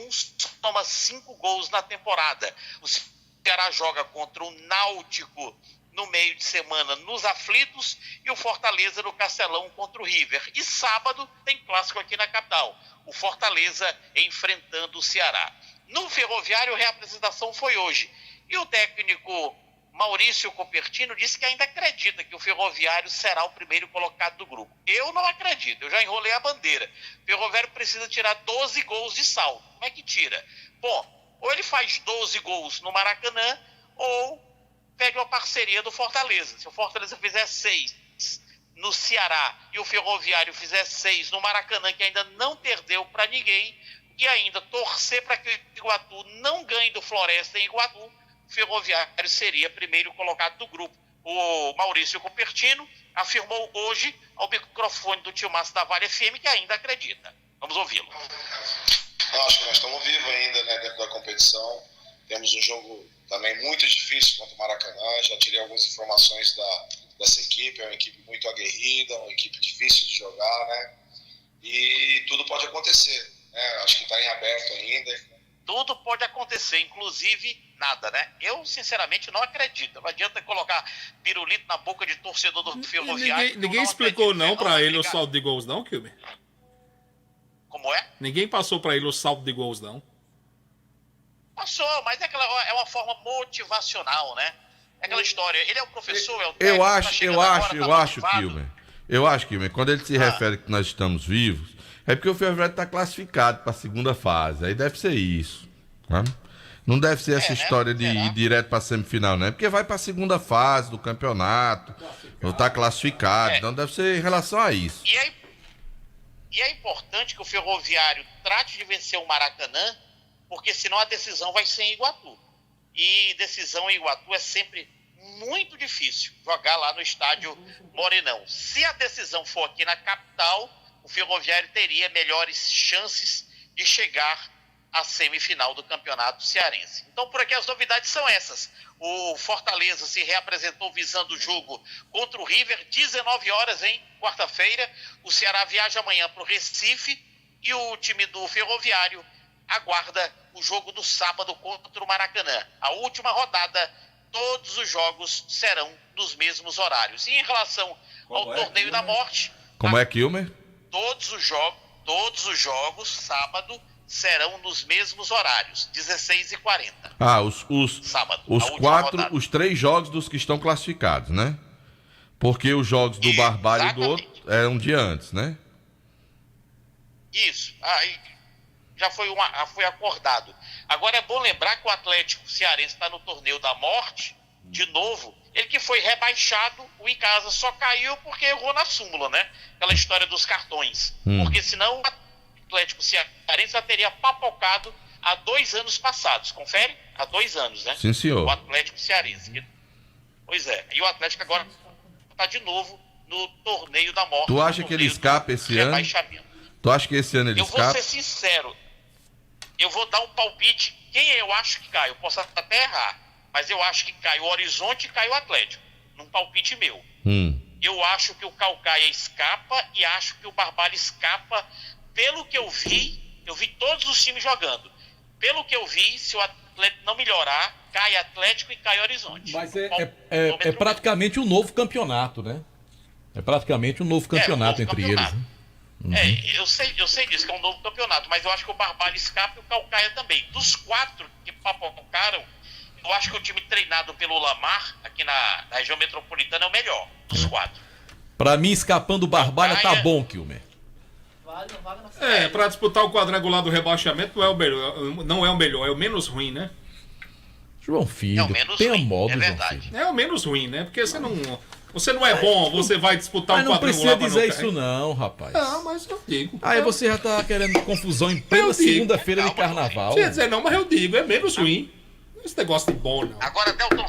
toma 5 gols na temporada. O Ceará joga contra o Náutico no meio de semana nos aflitos e o Fortaleza no Castelão contra o River. E sábado tem clássico aqui na capital. O Fortaleza enfrentando o Ceará. No Ferroviário, a reapresentação foi hoje. E o técnico Maurício Copertino disse que ainda acredita que o Ferroviário será o primeiro colocado do grupo. Eu não acredito, eu já enrolei a bandeira. O Ferroviário precisa tirar 12 gols de saldo. Como é que tira? Bom, ou ele faz 12 gols no Maracanã, ou pede uma parceria do Fortaleza. Se o Fortaleza fizer 6 no Ceará e o Ferroviário fizer 6 no Maracanã, que ainda não perdeu para ninguém, e ainda torcer para que o Iguatu não ganhe do Floresta em Iguatu, Ferroviário seria primeiro colocado do grupo. O Maurício Cupertino afirmou hoje ao microfone do Timaço da Vale FM que ainda acredita. Vamos ouvi-lo. Acho que nós estamos vivos ainda, né, dentro da competição. Temos um jogo também muito difícil contra o Maracanã. Já tirei algumas informações dessa equipe. É uma equipe muito aguerrida, uma equipe difícil de jogar, né? E tudo pode acontecer, né? Acho que está em aberto ainda. Tudo pode acontecer, inclusive nada, né? Eu, sinceramente, não acredito. Não adianta colocar pirulito na boca de torcedor do Ferroviário. Ninguém explicou não pra ele o saldo de gols, não, Kilmer? Como é? Ninguém passou pra ele o saldo de gols, não. Passou, mas é uma forma motivacional, né? É aquela história, ele é o professor, é o técnico, Eu tá acho, chegando agora, tá motivado. Kilmer. Eu acho, Kilmer, quando ele se refere que nós estamos vivos, é porque o Ferroviário está classificado para a segunda fase. Aí deve ser isso. Né? Não deve ser essa história de ir direto para a semifinal, né? Porque vai para a segunda fase do campeonato, ou está classificado. Então deve ser em relação a isso. E é importante que o Ferroviário trate de vencer o Maracanã, porque senão a decisão vai ser em Iguatu. E decisão em Iguatu é sempre muito difícil jogar lá no estádio Morenão. Se a decisão for aqui na capital, o Ferroviário teria melhores chances de chegar à semifinal do Campeonato Cearense. Então, por aqui as novidades são essas. O Fortaleza se reapresentou visando o jogo contra o River, 19 horas em quarta-feira. O Ceará viaja amanhã para o Recife e o time do Ferroviário aguarda o jogo do sábado contra o Maracanã. A última rodada, todos os jogos serão nos mesmos horários. E em relação ao Torneio da Morte... Como é, Kilmer? Todos os jogos, sábado, serão nos mesmos horários, 16h40. Sábado, os 3 jogos dos que estão classificados, né? Porque os jogos do Barbalho e do outro é um dia antes, né? Isso. Aí já foi acordado. Agora é bom lembrar que o Atlético Cearense está no Torneio da Morte, de novo. Ele que foi rebaixado, o Icasa só caiu porque errou na súmula, né? Aquela história dos cartões. Porque senão o Atlético Cearense já teria papocado há 2 anos passados. Confere? Há 2 anos, né? Sim, senhor. O Atlético Cearense. Pois é. E o Atlético agora está de novo no Torneio da Morte. Tu acha que ele escapa esse ano? Tu acha que esse ano ele escapa? Eu vou ser sincero. Eu vou dar um palpite. Quem eu acho que cai? Eu posso até errar. Mas eu acho que cai o Horizonte e cai o Atlético. Num palpite meu. Eu acho que o Caucaia escapa e acho que o Barbalho escapa. Pelo que eu vi todos os times jogando. Pelo que eu vi, se o Atlético não melhorar, cai Atlético e cai Horizonte. Mas é praticamente um novo campeonato, né? É praticamente um novo campeonato entre eles. Né? Eu sei disso, que é um novo campeonato, mas eu acho que o Barbalho escapa e o Caucaia também. Dos 4 que papocaram, eu acho que o time treinado pelo Lamar, aqui na região metropolitana, é o melhor dos 4. Pra mim, escapando o Barbalha, tá bom, Kilmer. Pra disputar o quadrangular do rebaixamento não é o melhor, é o menos ruim, né? João Filho, tenha modo, João Filho. É o menos ruim, né? Porque você não é bom, você vai disputar mas um quadrangular. Não precisa dizer isso não, rapaz. Não, mas eu digo. Aí você já tá querendo confusão em plena segunda-feira de carnaval. Não precisa dizer não, mas eu digo, é menos ruim. Esse negócio de bom, não. Agora, Delton,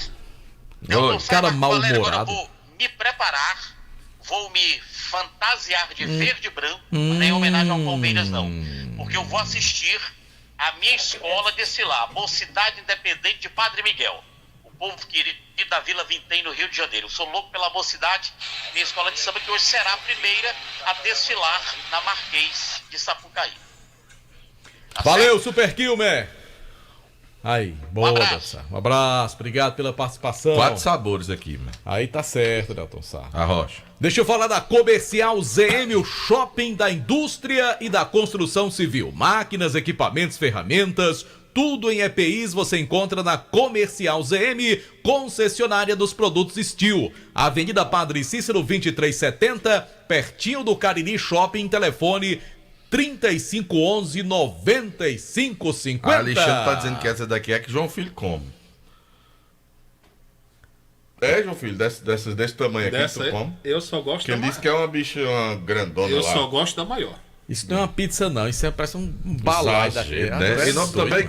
cara mal-humorado. Agora eu vou me preparar, vou me fantasiar de verde e branco, nem homenagem ao Palmeiras, não. Porque eu vou assistir a minha escola desfilar, Mocidade Independente de Padre Miguel. O povo querido da Vila Vintém, no Rio de Janeiro. Eu sou louco pela Mocidade, minha escola de samba, que hoje será a primeira a desfilar na Marquês de Sapucaí. Tá Valeu, certo? Super Kilmer! Aí, boa, Delton. Um abraço, obrigado pela participação. 4 sabores aqui, mano. Aí tá certo, Delton Sá. A Rocha. Deixa eu falar da Comercial ZM, o shopping da indústria e da construção civil. Máquinas, equipamentos, ferramentas, tudo em EPIs você encontra na Comercial ZM, concessionária dos produtos Steel. Avenida Padre Cícero 2370, pertinho do Cariri Shopping, telefone 3511-9550. Alexandre tá dizendo que essa daqui é que João Filho come. João Filho, desse tamanho aqui tu come? Eu só gosto da maior. Ele disse que é uma bicha grandona eu lá. Eu só gosto da maior. Isso não é uma pizza não, isso parece um balai daquele. Em nome também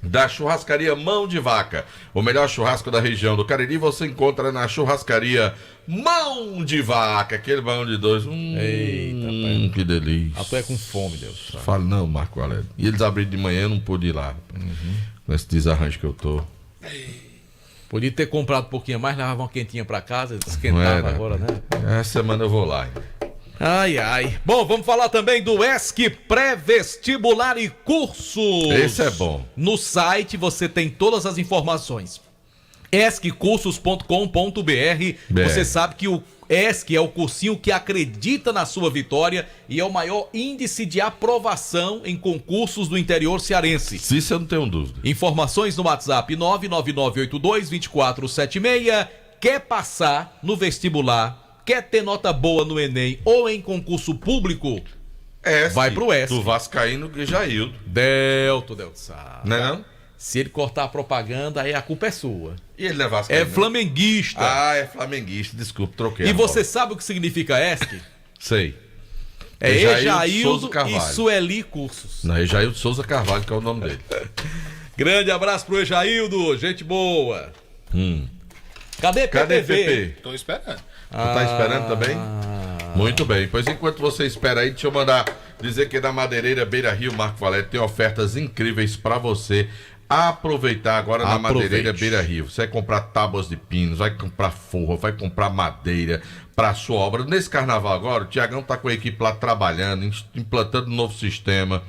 da Churrascaria Mão de Vaca. O melhor churrasco da região do Cariri você encontra na Churrascaria Mão de Vaca. Aquele mão de 2. Eita, que delícia. Tu é com fome, Deus. Fala não, Marco Aurélio. E eles abriram de manhã, eu não pude ir lá. Com esse desarranjo que eu tô. Podia ter comprado um pouquinho mais, levava uma quentinha pra casa, esquentava agora, né? Essa semana eu vou lá. Ai, ai. Bom, vamos falar também do ESC Pré-Vestibular e Cursos. Esse é bom. No site você tem todas as informações. esccursos.com.br. Você sabe que o ESC é o cursinho que acredita na sua vitória e é o maior índice de aprovação em concursos do interior cearense. Isso eu não tenho dúvida. Informações no WhatsApp 999822476. Quer passar no vestibular, quer ter nota boa no Enem ou em concurso público? Vai pro ESC. Do Vascaíno Jaildo. Delto. Não é não? Se ele cortar a propaganda, aí a culpa é sua. E ele é vascaíno? É flamenguista. Ah, é flamenguista. Desculpa, troquei. E você sabe o que significa ESC? Sei. É Ejaildo Carvalho. e Sueli Cursos. Não, Ejaildo Souza Carvalho, que é o nome dele. Grande abraço pro Ejaildo, gente boa. Cadê PP? Tô esperando. Tu tá esperando também? Muito bem. Pois enquanto você espera aí, deixa eu mandar dizer que na Madeireira Beira Rio, Marco Valério, tem ofertas incríveis pra você aproveitar agora na Madeireira Beira Rio. Você vai comprar tábuas de pinos, vai comprar forro, vai comprar madeira pra sua obra. Nesse carnaval agora, o Tiagão tá com a equipe lá trabalhando, implantando um novo sistema,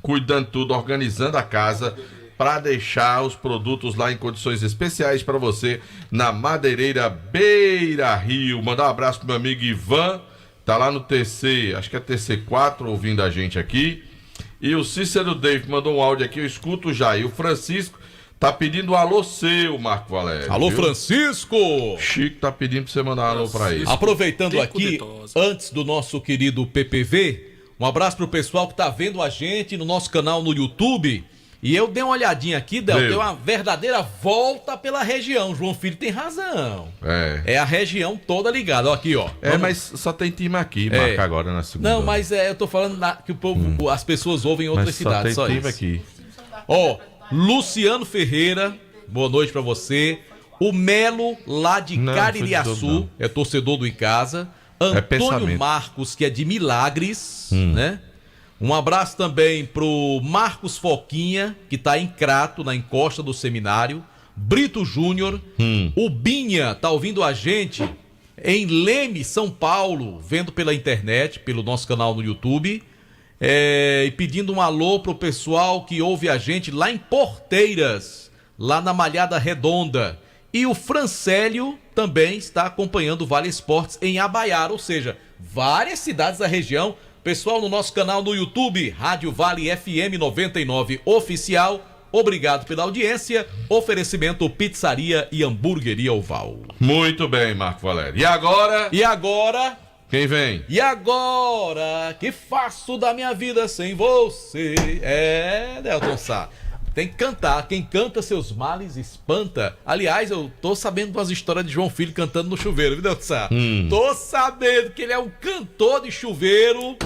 cuidando tudo, organizando a casa para deixar os produtos lá em condições especiais para você na Madeireira Beira Rio. Mandar um abraço pro meu amigo Ivan, tá lá no TC, acho que é TC4, ouvindo a gente aqui. E o Cícero David mandou um áudio aqui, eu escuto já. E o Francisco tá pedindo um alô seu, Marco Valério. Alô, viu? Francisco! Chico tá pedindo pra você mandar um alô pra ele. Aproveitando aqui, antes do nosso querido PPV, um abraço pro pessoal que tá vendo a gente no nosso canal no YouTube. E eu dei uma olhadinha aqui, Del, tem uma verdadeira volta pela região. João Filho tem razão. É a região toda ligada, ó, aqui, ó. Mas só tem time aqui, Marco, agora na segunda. Não, mas eu tô falando que o povo, as pessoas ouvem em outras cidades, só tem time isso. aqui. Ó, Luciano Ferreira, boa noite pra você. O Melo, lá de Caririaçu, é torcedor do Icasa. Antônio Marcos, que é de Milagres, né? Um abraço também pro Marcos Foquinha, que tá em Crato, na encosta do seminário. Brito Júnior. O Binha tá ouvindo a gente em Leme, São Paulo, vendo pela internet, pelo nosso canal no YouTube. E pedindo um alô pro pessoal que ouve a gente lá em Porteiras, lá na Malhada Redonda. E o Francélio também está acompanhando o Vale Esportes em Abaiara, ou seja, várias cidades da região. Pessoal, no nosso canal no YouTube, Rádio Vale FM 99 Oficial, obrigado pela audiência. Oferecimento Pizzaria e Hamburgueria Oval. Muito bem, Marco Valério. E agora? E agora? Quem vem? E agora? Que faço da minha vida sem você? Delton Sá. Tem que cantar. Quem canta seus males espanta. Aliás, eu tô sabendo umas histórias de João Filho cantando no chuveiro, viu, Delton Sá? Tô sabendo que ele é um cantor de chuveiro.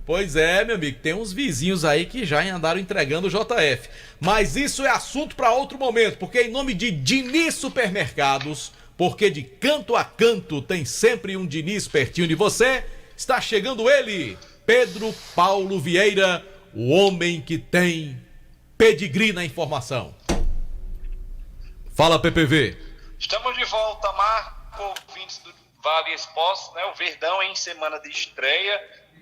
Pois é, meu amigo, tem uns vizinhos aí que já andaram entregando o JF. Mas isso é assunto para outro momento, porque em nome de Diniz Supermercados, porque de canto a canto tem sempre um Diniz pertinho de você, está chegando ele, Pedro Paulo Vieira, o homem que tem pedigree na informação. Fala, PPV. Estamos de volta, Marco, ouvintes do Vale Esportes, né? O Verdão em semana de estreia,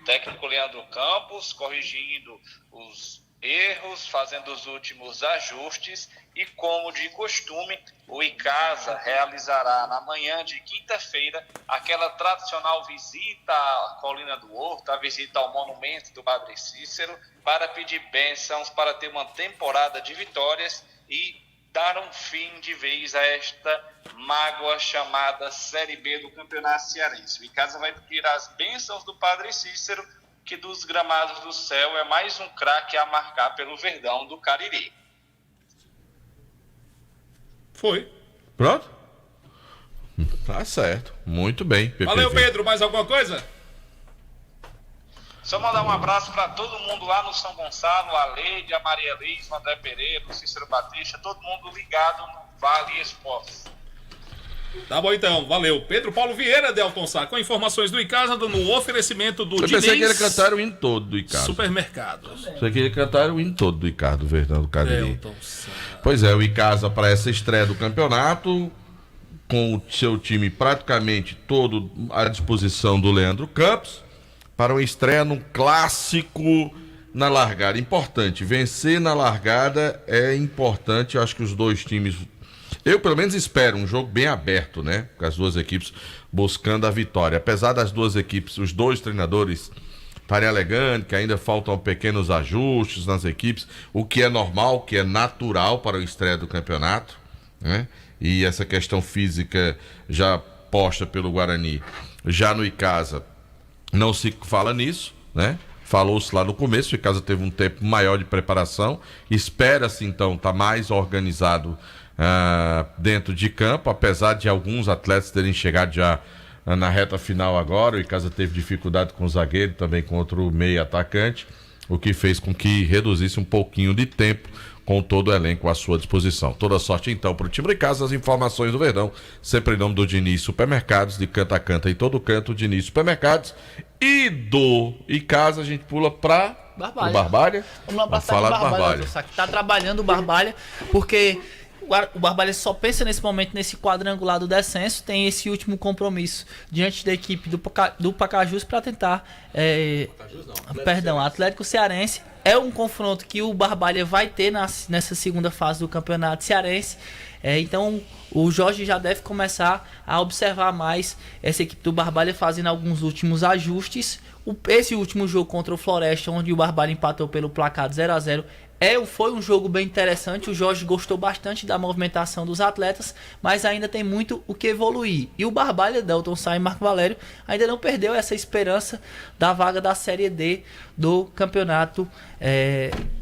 técnico Leandro Campos corrigindo os erros, fazendo os últimos ajustes e, como de costume, o Icasa realizará na manhã de quinta-feira aquela tradicional visita à Colina do Horto, a visita ao monumento do Padre Cícero, para pedir bênçãos, para ter uma temporada de vitórias e dar um fim de vez a esta mágoa chamada Série B do Campeonato Cearense. O Icasa vai pedir as bênçãos do Padre Cícero, que dos gramados do céu é mais um craque a marcar pelo Verdão do Cariri. Foi. Pronto? Tá certo. Muito bem, PPV. Valeu, Pedro. Mais alguma coisa? Só mandar um abraço para todo mundo lá no São Gonçalo, a Leide, a Maria Liz, o André Pereira, o Cícero Batista, todo mundo ligado no Vale Esportes. Tá bom então, valeu. Pedro Paulo Vieira, Delton Sá, com informações do Icasa, no oferecimento do Diniz. Eu pensei que ele cantar o hino todo do Icasa. Supermercados. Pensei que ele cantar o hino todo do Icasa, do Verdão do Cariri. Pois é, o Icasa para essa estreia do campeonato, com o seu time praticamente todo à disposição do Leandro Campos. para uma estreia num clássico na largada. Importante, vencer na largada é importante. Eu acho que os dois times, eu pelo menos espero um jogo bem aberto, né? Com as duas equipes buscando a vitória. Apesar das duas equipes, os dois treinadores estarem alegando que ainda faltam pequenos ajustes nas equipes, o que é normal, o que é natural para a estreia do campeonato, né? E essa questão física já posta pelo Guarani, já no Icasa, não se fala nisso, né? Falou-se lá no começo, o Icasa teve um tempo maior de preparação, espera-se então estar mais organizado dentro de campo, apesar de alguns atletas terem chegado já na reta final agora. O Icasa teve dificuldade com o zagueiro, também contra o meio atacante, o que fez com que reduzisse um pouquinho de tempo com todo o elenco à sua disposição. Toda sorte então para o time de casa. As informações do Verdão, sempre em nome do Diniz Supermercados, de canto a canto em todo canto, Diniz Supermercados. E do Icasa a gente pula para o Barbalha. Vamos lá falar do Barbalha. Está trabalhando o Barbalha, porque o Barbalha só pensa nesse momento nesse quadrangular do descenso, tem esse último compromisso diante da equipe do Pacajus para tentar Atlético Cearense. É um confronto que o Barbalha vai ter nessa segunda fase do Campeonato Cearense. Então o Jorge já deve começar a observar mais essa equipe do Barbalha fazendo alguns últimos ajustes. Esse último jogo contra o Floresta, onde o Barbalha empatou pelo placar de 0-0, foi um jogo bem interessante. O Jorge gostou bastante da movimentação dos atletas, mas ainda tem muito o que evoluir. E o Barbalha, Delton Sá e Marco Valério, ainda não perdeu essa esperança da vaga da Série D do Campeonato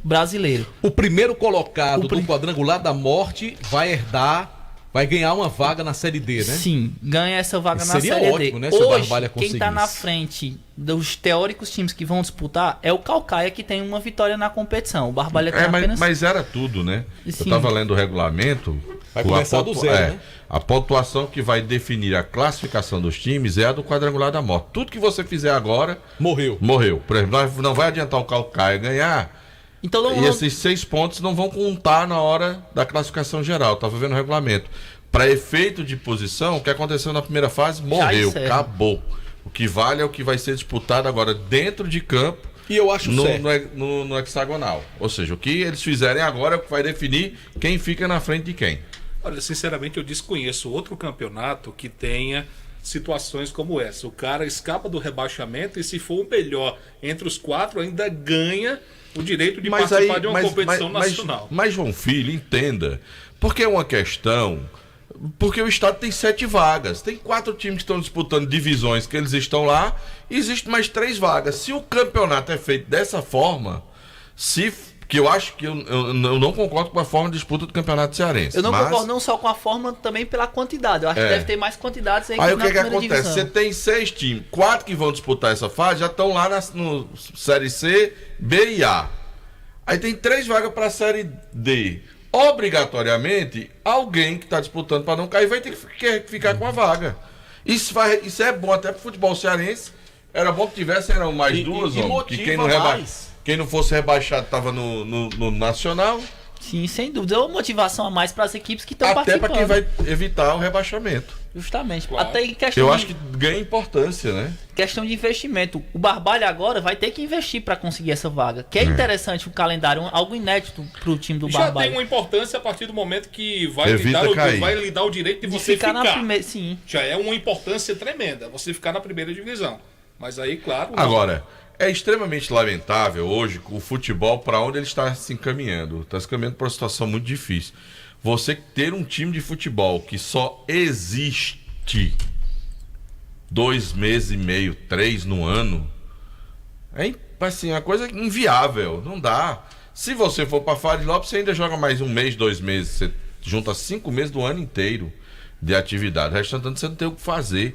Brasileiro. O primeiro colocado do quadrangular da morte vai ganhar uma vaga na Série D, né? Sim, ganha essa vaga na Série D. Seria ótimo, né, se o Barbalha conseguisse. Quem está na frente dos teóricos times que vão disputar é o Caucaia, que tem uma vitória na competição. O Barbalha tem apenas... Mas era tudo, né? Sim. Eu estava lendo o regulamento. Vai começar do zero, né? A pontuação que vai definir a classificação dos times é a do quadrangular da morte. Tudo que você fizer agora... Morreu. Por exemplo, não vai adiantar o Caucaia ganhar... Então, e esses 6 pontos não vão contar na hora da classificação geral. Estava vendo o regulamento. Para efeito de posição, o que aconteceu na primeira fase morreu, acabou. O que vale é o que vai ser disputado agora dentro de campo. E eu acho no hexagonal. Ou seja, o que eles fizerem agora é o que vai definir quem fica na frente de quem. Olha, sinceramente, eu desconheço outro campeonato que tenha situações como essa. O cara escapa do rebaixamento e, se for o melhor entre os 4, ainda ganha o direito de participar de uma competição nacional. Mas, João Filho, entenda. Porque é uma questão... Porque o estado tem 7 vagas. Tem 4 times que estão disputando divisões que eles estão lá. E existem mais 3 vagas. Se o campeonato é feito dessa forma... Que eu acho que eu não concordo com a forma de disputa do Campeonato Cearense. Eu não concordo não só com a forma, também pela quantidade. Eu acho que deve ter mais quantidades aí o que acontece? Divisão. Você tem 6 times, 4 que vão disputar essa fase já estão lá no Série C, B e A. Aí tem 3 vagas para a Série D. Obrigatoriamente, alguém que está disputando para não cair vai ter que ficar com a vaga. Isso é bom até para o futebol cearense. Era bom que tivessem mais 2, que quem não fosse rebaixado estava no Nacional. Sim, sem dúvida. É uma motivação a mais para as equipes que estão participando. Até para quem vai evitar o rebaixamento. Justamente. Claro. Até em questão eu acho que ganha importância, né? Questão de investimento. O Barbalha agora vai ter que investir para conseguir essa vaga. Que é interessante o calendário, algo inédito para o time do Barbalha. Já tem uma importância a partir do momento que vai lhe dar o direito de você ficar. Na primeira, sim. Já é uma importância tremenda você ficar na primeira divisão. Mas aí, claro... Agora... É extremamente lamentável hoje o futebol para onde ele está se encaminhando. Está se encaminhando para uma situação muito difícil. Você ter um time de futebol que só existe 2 meses e meio, 3 no ano, é assim, uma coisa inviável. Não dá. Se você for para Fares Lopes, você ainda joga mais 1 mês, 2 meses. Você junta 5 meses do ano inteiro de atividade. O restante você não tem o que fazer.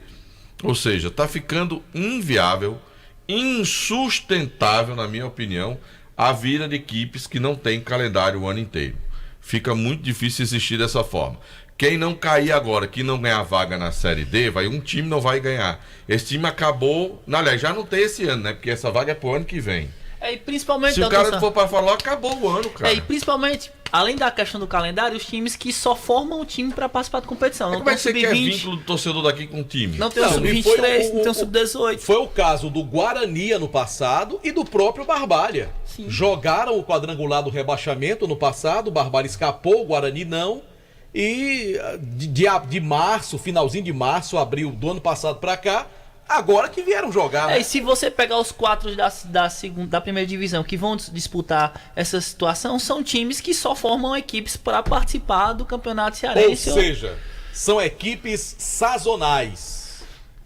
Ou seja, está ficando inviável, insustentável, na minha opinião, a vida de equipes que não tem calendário o ano inteiro. Fica muito difícil existir dessa forma. Quem não cair agora, que não ganhar vaga na Série D, um time não vai ganhar. Esse time acabou, aliás, já não tem esse ano, né? Porque essa vaga é pro ano que vem. E principalmente, se o cara for para falar, acabou o ano, cara. E principalmente além da questão do calendário, os times que só formam o time para participar da competição. Não Como é que você quer sub-20, vínculo do torcedor daqui com o time? não tem o sub-23, não tem o sub-18. Foi o caso do Guarani ano passado e do próprio Barbalha. Sim. Jogaram o quadrangular do rebaixamento no passado, o Barbalha escapou, o Guarani não. E de março, finalzinho de março, abril do ano passado pra cá, agora que vieram jogar. E se você pegar os 4 da primeira divisão que vão disputar essa situação, são times que só formam equipes para participar do Campeonato Cearense. Ou seja, são equipes sazonais.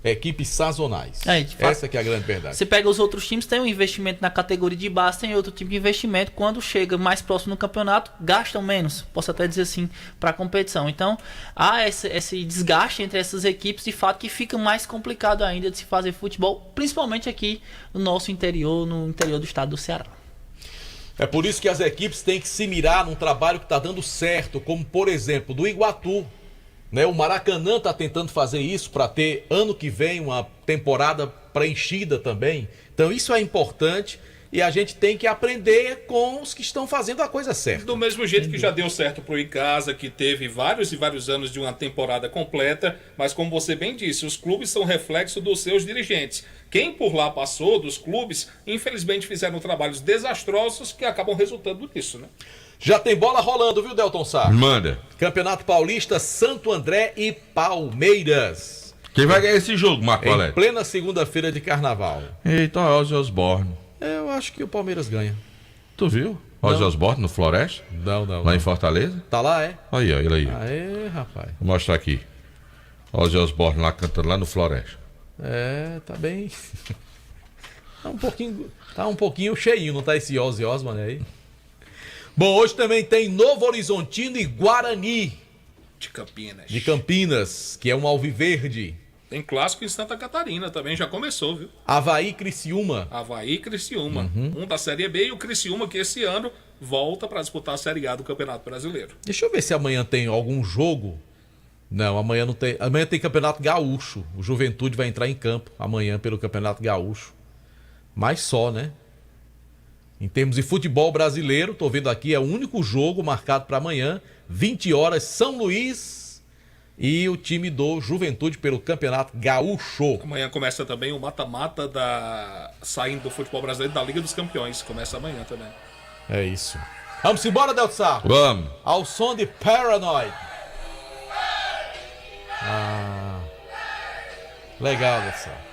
Equipes sazonais. Essa que é a grande verdade. Você pega os outros times, tem um investimento na categoria de base, tem outro tipo de investimento. Quando chega mais próximo no campeonato, gastam menos. Posso até dizer assim, para a competição. Então, há esse desgaste entre essas equipes, de fato, que fica mais complicado ainda de se fazer futebol, principalmente aqui no nosso interior, no interior do estado do Ceará. É por isso que as equipes têm que se mirar num trabalho que está dando certo, como, por exemplo, do Iguatu. O Maracanã está tentando fazer isso para ter ano que vem uma temporada preenchida também. Então isso é importante e a gente tem que aprender com os que estão fazendo a coisa certa. Do mesmo jeito que já deu certo pro Icasa, que teve vários e vários anos de uma temporada completa, mas como você bem disse, os clubes são reflexo dos seus dirigentes. Quem por lá passou dos clubes, infelizmente fizeram trabalhos desastrosos que acabam resultando nisso, né? Já tem bola rolando, viu, Delton Sá? Manda. Campeonato Paulista, Santo André e Palmeiras. Quem vai ganhar esse jogo, Marco Valério? Em plena segunda-feira de carnaval. Eita, Ozzy Osbourne. Eu acho que o Palmeiras ganha. Tu viu? Ozzy Osbourne no Floresta? Não. Lá em Fortaleza? Tá lá, é? Aí, ó, ele aí. Aê, rapaz. Vou mostrar aqui. Ozzy Osbourne lá cantando lá no Floresta. Tá bem. Tá um pouquinho cheinho, não tá esse Ozzy Osbourne aí? Bom, hoje também tem Novo Horizontino e Guarani. De Campinas, que é um alviverde. Tem clássico em Santa Catarina também, já começou, viu? Avaí Criciúma. Avaí Criciúma. Um da Série B e o Criciúma que esse ano volta para disputar a Série A do Campeonato Brasileiro. Deixa eu ver se amanhã tem algum jogo. Não, amanhã não tem. Amanhã tem Campeonato Gaúcho. O Juventude vai entrar em campo amanhã pelo Campeonato Gaúcho. Mas só, né? Em termos de futebol brasileiro, tô vendo aqui, é o único jogo marcado para amanhã, 20 horas, São Luís e o time do Juventude pelo Campeonato Gaúcho. Amanhã começa também o mata-mata saindo do futebol brasileiro da Liga dos Campeões. Começa amanhã também. É isso. Vamos embora, Delton Sá? Vamos. Ao som de Paranoid. Legal, Delton Sá.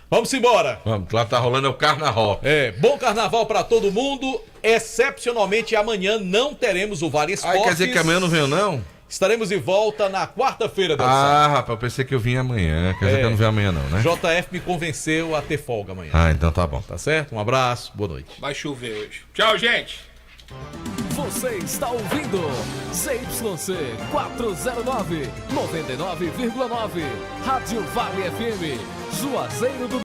Vamos embora. Vamos, lá tá rolando o carnaval. Bom carnaval pra todo mundo. Excepcionalmente amanhã não teremos o Vale Esportes. Quer dizer que amanhã não venho não? Estaremos de volta na quarta-feira. Rapaz, eu pensei que eu vinha amanhã. Quer dizer que eu não venho amanhã não, né? JF me convenceu a ter folga amanhã. Então tá bom. Tá certo? Um abraço, boa noite. Vai chover hoje. Tchau, gente. Você está ouvindo ZYC 409, 99,9. Rádio Vale FM, Juazeiro do